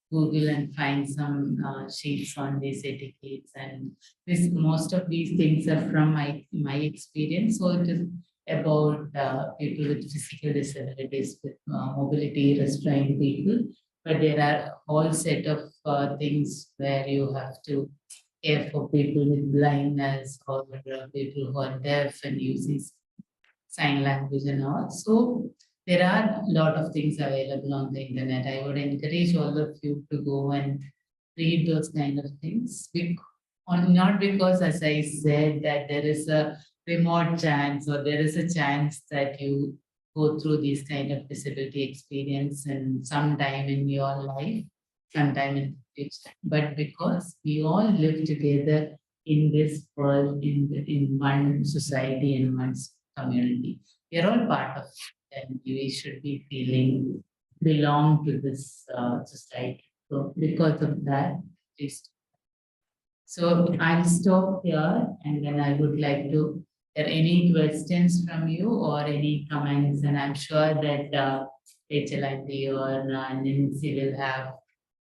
Google and find some sheets on these etiquettes. And this most of these things are from my experience. So it is about people with physical disabilities, with mobility restrained people. But there are all set of things where you have to care for people with blindness or people who are deaf and uses sign language and all. So there are a lot of things available on the internet. I would encourage all of you to go and read those kind of things. Not because, as I said, that there is a remote chance or there is a chance that you go through these kind of disability experience in some time in your life, sometime in the future, but because we all live together in this world, in one society, in one community. We are all part of it, and we should be feeling belong to this society. So because of that, please. So I'll stop here, and then I would like to there any questions from you or any comments? And I'm sure that HLIP or Nancy will have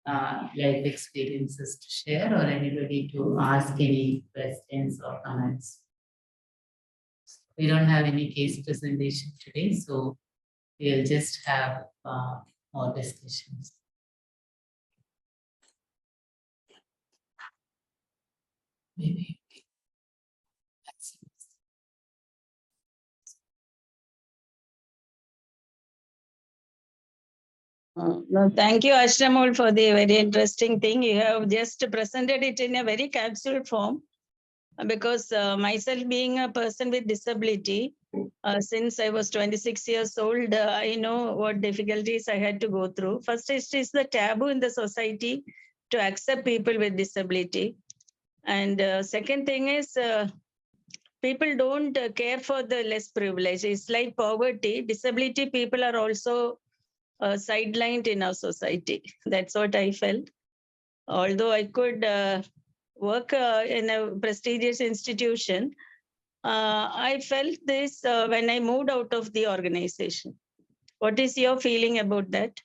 life experiences to share, or anybody to ask any questions or comments. We don't have any case presentation today, so we'll just have more discussions. Maybe. No, thank you, Ashramul, for the very interesting thing. You have just presented it in a very capsule form. Because myself being a person with disability, since I was 26 years old, I know what difficulties I had to go through. First, it is the taboo in the society to accept people with disability. And second thing is, people don't care for the less privileged. It's like poverty. Disability people are also sidelined in our society. That's what I felt. Although I could work in a prestigious institution, I felt this when I moved out of the organization. What is your feeling about that?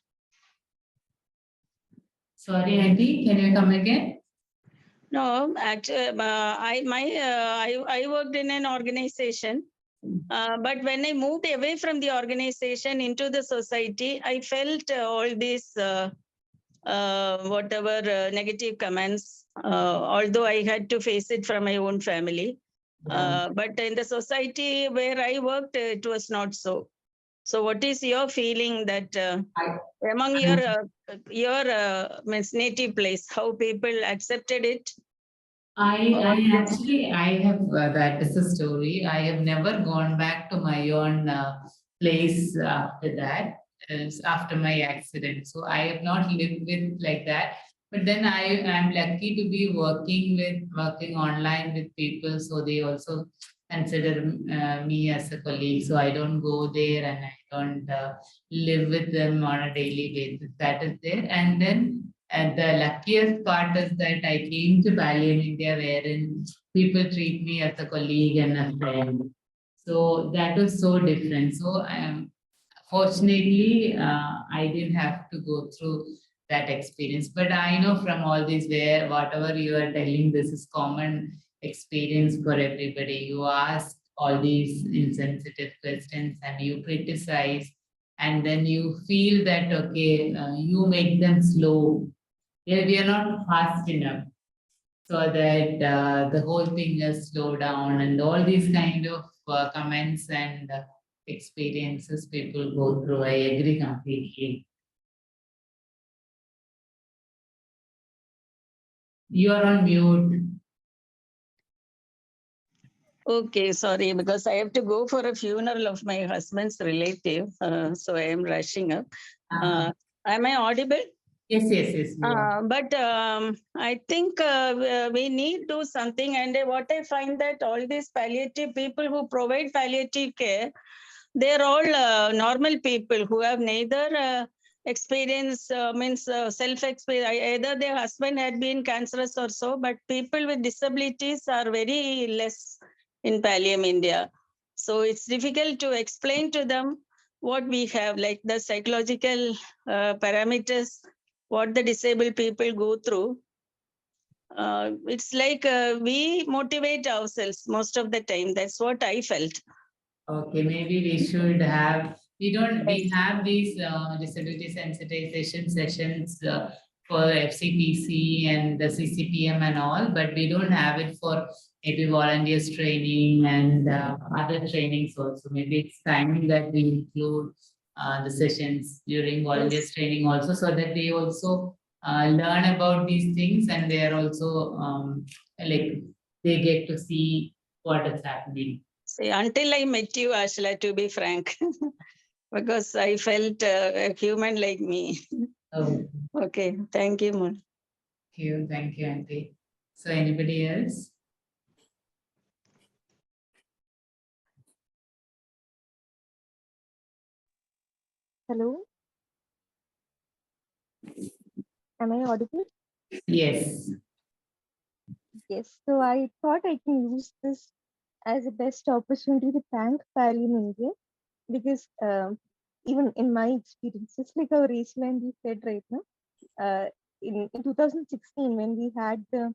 Sorry, Auntie, can you come again? No, actually, I worked in an organization, but when I moved away from the organization into the society, I felt all these whatever negative comments, although I had to face it from my own family. But in the society where I worked, it was not so. So what is your feeling that among your means native place, how people accepted it? I have, that is a story. I have never gone back to my own place after that, after my accident. So I have not lived with like that. But then I am lucky to be working online with people. So they also consider me as a colleague. So I don't go there and I don't live with them on a daily basis. That is there. And then and the luckiest part is that I came to Bali in India, wherein people treat me as a colleague and a friend. So that was so different. So fortunately, I didn't have to go through that experience. But I know from all this, where whatever you are telling, this is common experience for everybody. You ask all these insensitive questions and you criticize, and then you feel that okay, you make them slow. Yeah, we are not fast enough, so that the whole thing is slow down, and all these kind of comments and experiences people go through. I agree completely. You are on mute. Okay, sorry, because I have to go for a funeral of my husband's relative, so I am rushing up. Am I audible? Yes, yes, yes. But I think we need to do something. And what I find that all these palliative people who provide palliative care, they're all normal people who have neither experience, self-experience. Either their husband had been cancerous or so, but people with disabilities are very less in Pallium India. So it's difficult to explain to them what we have, like the psychological parameters, what the disabled people go through. It's like we motivate ourselves most of the time. That's what I felt. Okay, maybe we should have, we have these disability sensitization sessions for FCPC and the CCPM and all, but we don't have it for maybe volunteers training and other trainings also. Maybe it's time that we include the sessions during volunteers training also, so that they also learn about these things, and they are also like they get to see what is happening. See, until I met you, Ashla, to be frank, because I felt a human like me. Oh. Okay, thank you, Moon. Thank you, Auntie. So anybody else? Hello, am I audible? Yes. Yes. So I thought I can use this as a best opportunity to thank Palim India because even in my experience, just like our Raceland you said right now, in 2016 when we had the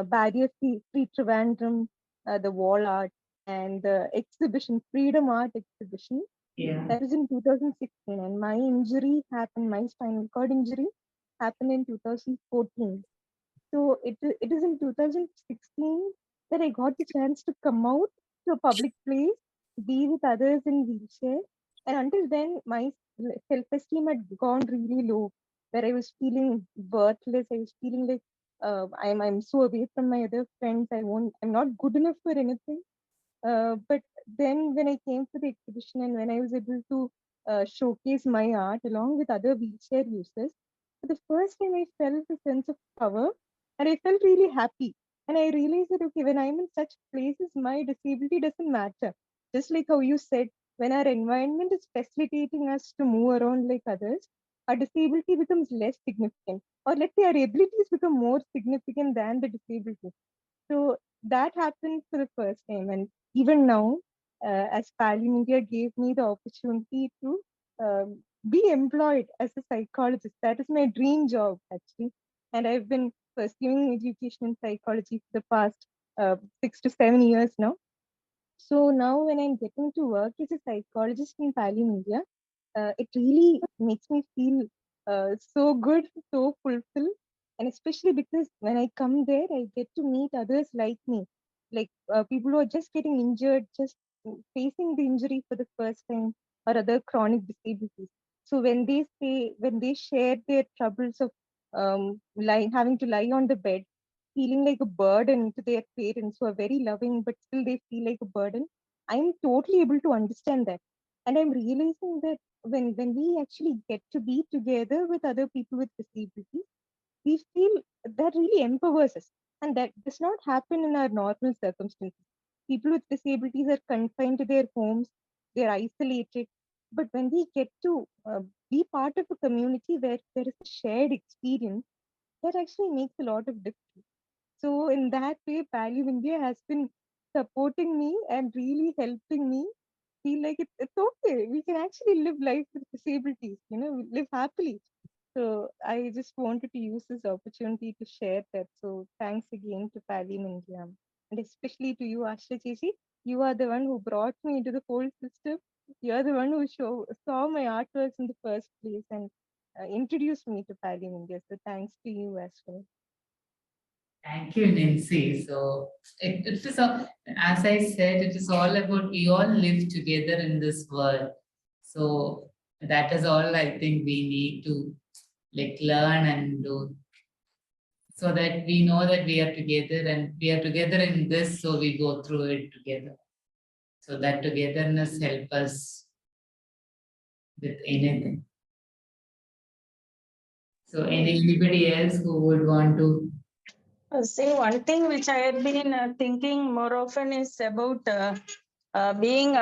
barrier-free Trivandrum, the wall art and the exhibition, Freedom Art exhibition, Yeah. that was in 2016, and my injury happened, my spinal cord injury happened in 2014. So it is in 2016 that I got the chance to come out to a public place, be with others in wheelchair. And until then, my self-esteem had gone really low, where I was feeling worthless. I was feeling like I'm so away from my other friends. I'm not good enough for anything. But then when I came to the exhibition and when I was able to showcase my art along with other wheelchair users, for the first time I felt a sense of power and I felt really happy. And I realized that, okay, when I'm in such places, my disability doesn't matter. Just like how you said, when our environment is facilitating us to move around like others, our disability becomes less significant. Or let's say our abilities become more significant than the disability. So that happened for the first time. And even now, as Palim India gave me the opportunity to be employed as a psychologist. That is my dream job, actually. And I've been pursuing education in psychology for the past 6 to 7 years now. So now when I'm getting to work as a psychologist in Palim India, it really makes me feel so good, so fulfilled. And especially because when I come there, I get to meet others like me, like people who are just getting injured, just facing the injury for the first time, or other chronic disabilities. So when they share their troubles of having to lie on the bed, feeling like a burden to their parents who are very loving, but still they feel like a burden, I'm totally able to understand that. And I'm realizing that when we actually get to be together with other people with disabilities, we feel that really empowers us. And that does not happen in our normal circumstances. People with disabilities are confined to their homes, they're isolated. But when we get to be part of a community where there is a shared experience, that actually makes a lot of difference. So in that way, Value India has been supporting me and really helping me feel like it's okay. We can actually live life with disabilities, live happily. So I just wanted to use this opportunity to share that. So thanks again to Palim India. And especially to you, Ashla Cheshi. You are the one who brought me into the whole system. You are the one who saw my artworks in the first place and introduced me to Palim India. So thanks to you as well. Thank you, Nancy. So it is, as I said, it is all about we all live together in this world. So that is all I think we need to like learn and do, so that we know that we are together and we are together in this, so we go through it together. So that togetherness help us with anything. So anybody else who would want to? See, one thing which I have been thinking more often is about being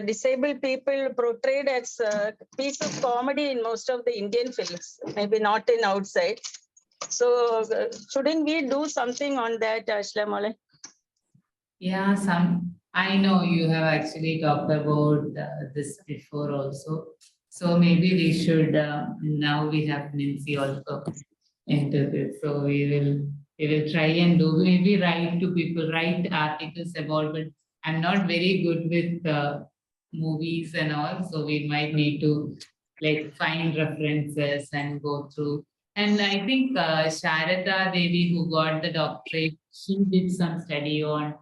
disabled people portrayed as a piece of comedy in most of the Indian films, maybe not in outside. So shouldn't we do something on that, Ashla Mole? Yeah, I know you have actually talked about this before also. So maybe we should, now we have Nancy also into this. So we will try and do, maybe write to people, write articles about it. I'm not very good with movies and all, so we might need to like find references and go through. And I think Sharada Devi, who got the doctorate, she did some study on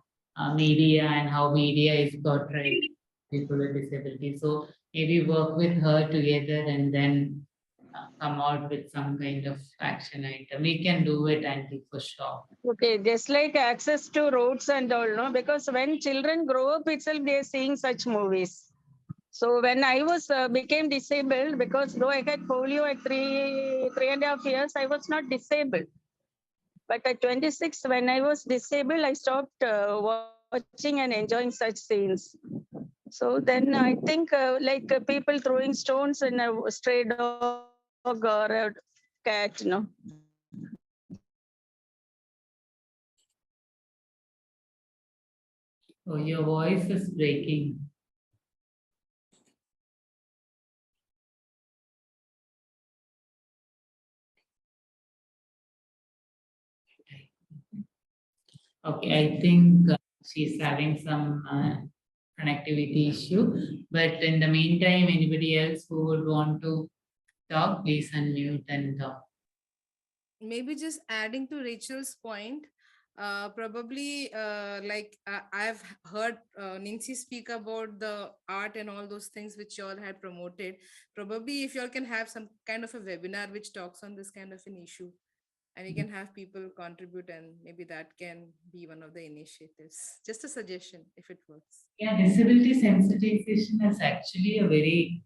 media and how media is portrayed people with disabilities. So maybe work with her together and then come out with some kind of action item. We can do it, Auntie, for sure. Okay, just like access to roads and all, no? Because when children grow up itself, they're seeing such movies. So when I was became disabled, because though I had polio at 3.5 years, I was not disabled. But at 26, when I was disabled, I stopped watching and enjoying such scenes. So then I think people throwing stones in a stray dog or a cat, Oh, your voice is breaking. Okay, I think she's having some connectivity issue. But in the meantime, anybody else who would want to talk, please unmute and talk. Maybe just adding to Rachel's point, probably I've heard Nancy speak about the art and all those things which you all had promoted. Probably if you all can have some kind of a webinar which talks on this kind of an issue, and you can have people contribute, and maybe that can be one of the initiatives. Just a suggestion if it works. Yeah, disability sensitization is actually a very,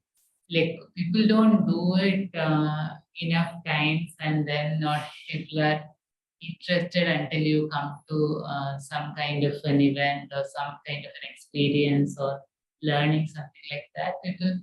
like, people don't do it enough times, and then not people are interested until you come to some kind of an event or some kind of an experience or learning something like that. People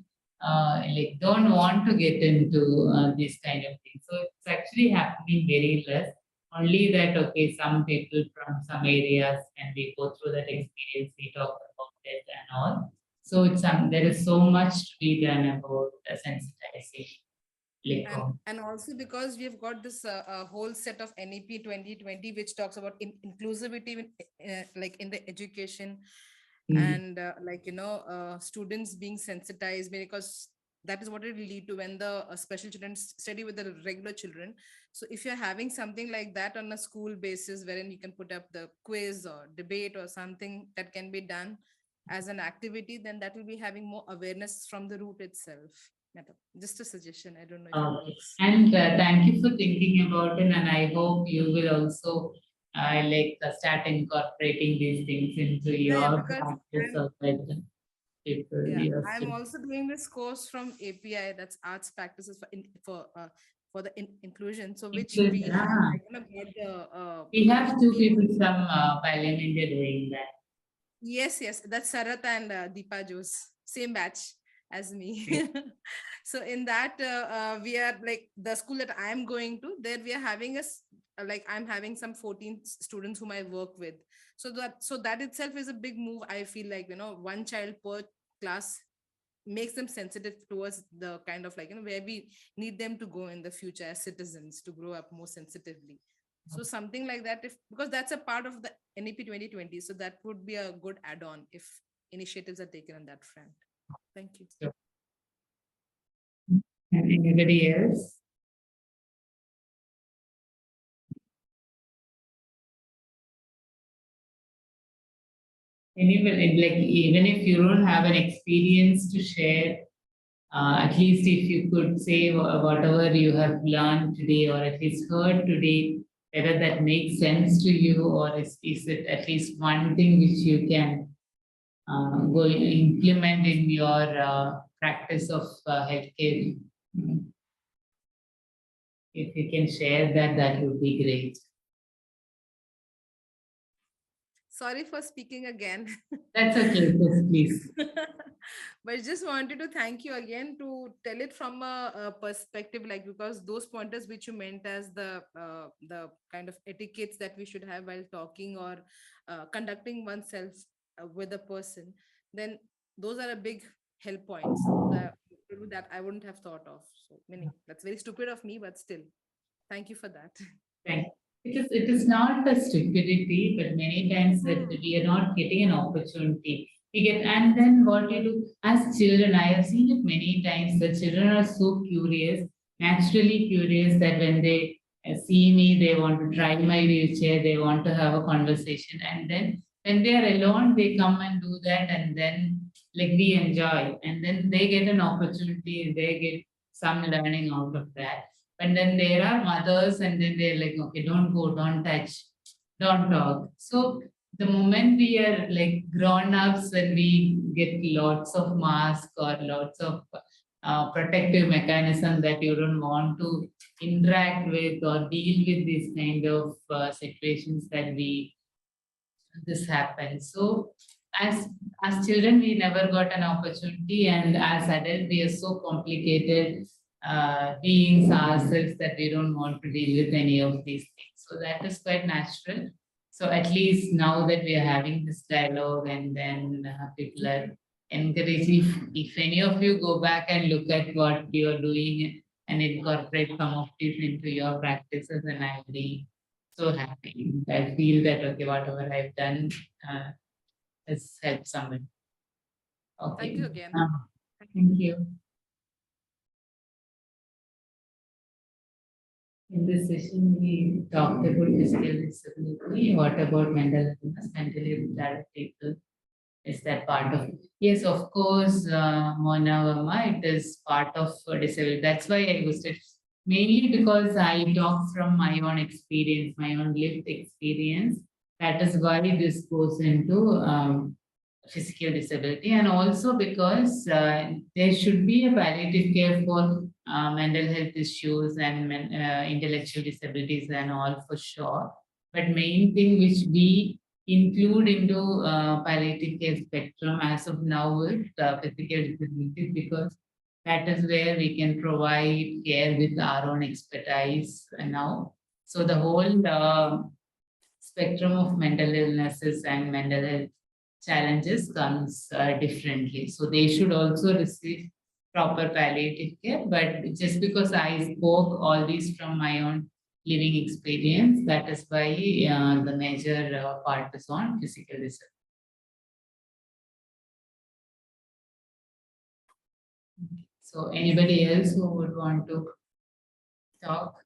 like don't want to get into this kind of thing. So it's actually happening very less. Only that, okay, some people from some areas, and we go through that experience, we talk about it and all. So it's there is so much to be done about sensitization. Like, And also because we have got this whole set of NEP 2020 which talks about inclusivity like in the education, and students being sensitized, because that is what it will lead to when the special children study with the regular children. So if you're having something like that on a school basis, wherein you can put up the quiz or debate or something that can be done as an activity, then that will be having more awareness from the root itself. Just a suggestion. I don't know if it works. And thank you for thinking about it. And I hope you will also start incorporating these things into your practice of it. I'm also doing this course from API, that's Arts Practices for the inclusion. So which we we have two people from Parliament doing that. Yes, that's Sarat and Deepa Jose, same batch as me. So in that we are like the school that I'm going to, there we are having I'm having some 14 students whom I work with. So that itself is a big move. I feel like, one child per class makes them sensitive towards the kind of where we need them to go in the future as citizens, to grow up more sensitively. So something like that, because that's a part of the NEP 2020, so that would be a good add-on if initiatives are taken on that front. Thank you. Sure. And anybody else? Anyway, like, even if you don't have an experience to share, at least if you could say whatever you have learned today, or at least heard today, whether that makes sense to you, or is it at least one thing which you can go implement in your practice of healthcare. If you can share that, that would be great. Sorry for speaking again. That's okay, please. But I just wanted to thank you again to tell it from a perspective, because those pointers which you meant as the kind of etiquettes that we should have while talking or conducting oneself with a person, then those are a big help points that I wouldn't have thought of. So that's very stupid of me, but still, thank you for that. Thank you. It is not a stupidity, but many times that we are not getting an opportunity. We get, and then what you do as children, I have seen it many times. The children are so curious, naturally curious, that when they see me, they want to try my wheelchair, they want to have a conversation, and then when they are alone, they come and do that, and then we enjoy, and then they get an opportunity, they get some learning out of that. But then there are mothers, and then they're like, okay, don't go, don't touch, don't talk. So the moment we are grown-ups, when we get lots of masks or lots of protective mechanism that you don't want to interact with or deal with these kind of situations that this happens. So as children, we never got an opportunity, and as adults, we are so complicated beings ourselves that we don't want to deal with any of these things. So that is quite natural. So at least now that we are having this dialogue, and then people are encouraged, if any of you go back and look at what you're doing and incorporate some of this into your practices, and I'll be so happy. I feel that, okay, whatever I've done has helped someone. Okay. Thank you again. Thank you. In this session, we talked about physical disability. What about mental illness? Mentally retarded people, is that part of it? Yes, of course, Mona Verma, it is part of disability. That's why I was mainly because I talk from my own experience, my own lived experience. That is why this goes into physical disability, and also because there should be a palliative care for mental health issues and intellectual disabilities and all, for sure. But main thing which we include into palliative care spectrum as of now is physical disabilities, because that is where we can provide care with our own expertise now. So the whole spectrum of mental illnesses and mental health challenges comes differently. So they should also receive proper palliative care. But just because I spoke all these from my own living experience, that is why the major part is on physical disability. So anybody else who would want to talk?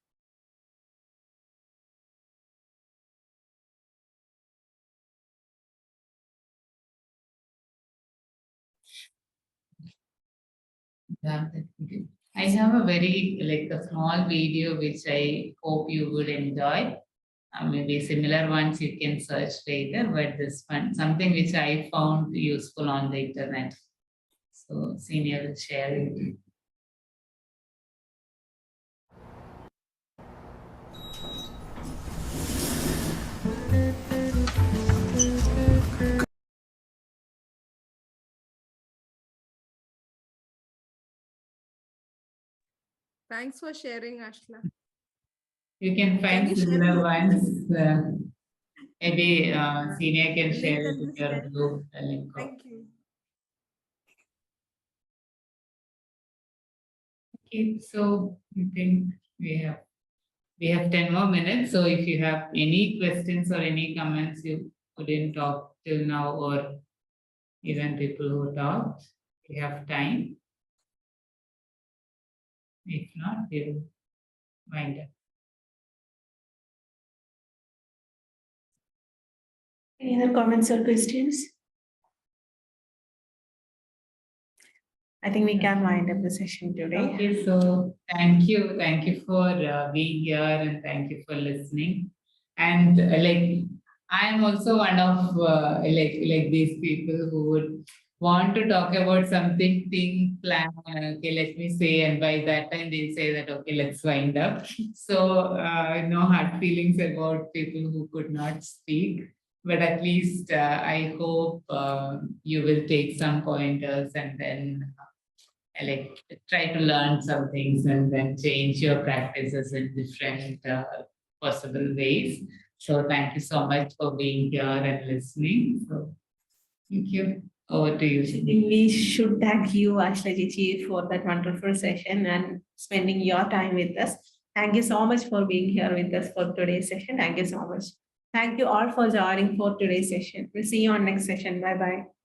Yeah, I have a very a small video which I hope you would enjoy. Maybe similar ones you can search later, but this one, something which I found useful on the internet. So Senior will share it. Thanks for sharing, Ashla. You can find you share similar the ones. Maybe Senior can link share it in with this your chat? group. The link. Thank you. Okay, so I think we have 10 more minutes. So if you have any questions or any comments you couldn't talk till now, or even people who talked, we have time. If not, we'll wind up. Any other comments or questions? I think we can wind up the session today. Okay, so thank you for being here, and thank you for listening. And I am also one of these people who would want to talk about something, think, plan. Okay, let me say, and by that time they say that okay, let's wind up. So no hard feelings about people who could not speak. But at least I hope you will take some pointers, and then try to learn some things, and then change your practices in different possible ways. So thank you so much for being here and listening. So thank you. Over to you. We should thank you, Ashla Ji, for that wonderful session and spending your time with us. Thank you so much for being here with us for today's session. Thank you so much. Thank you all for joining for today's session. We'll see you on next session. Bye-bye.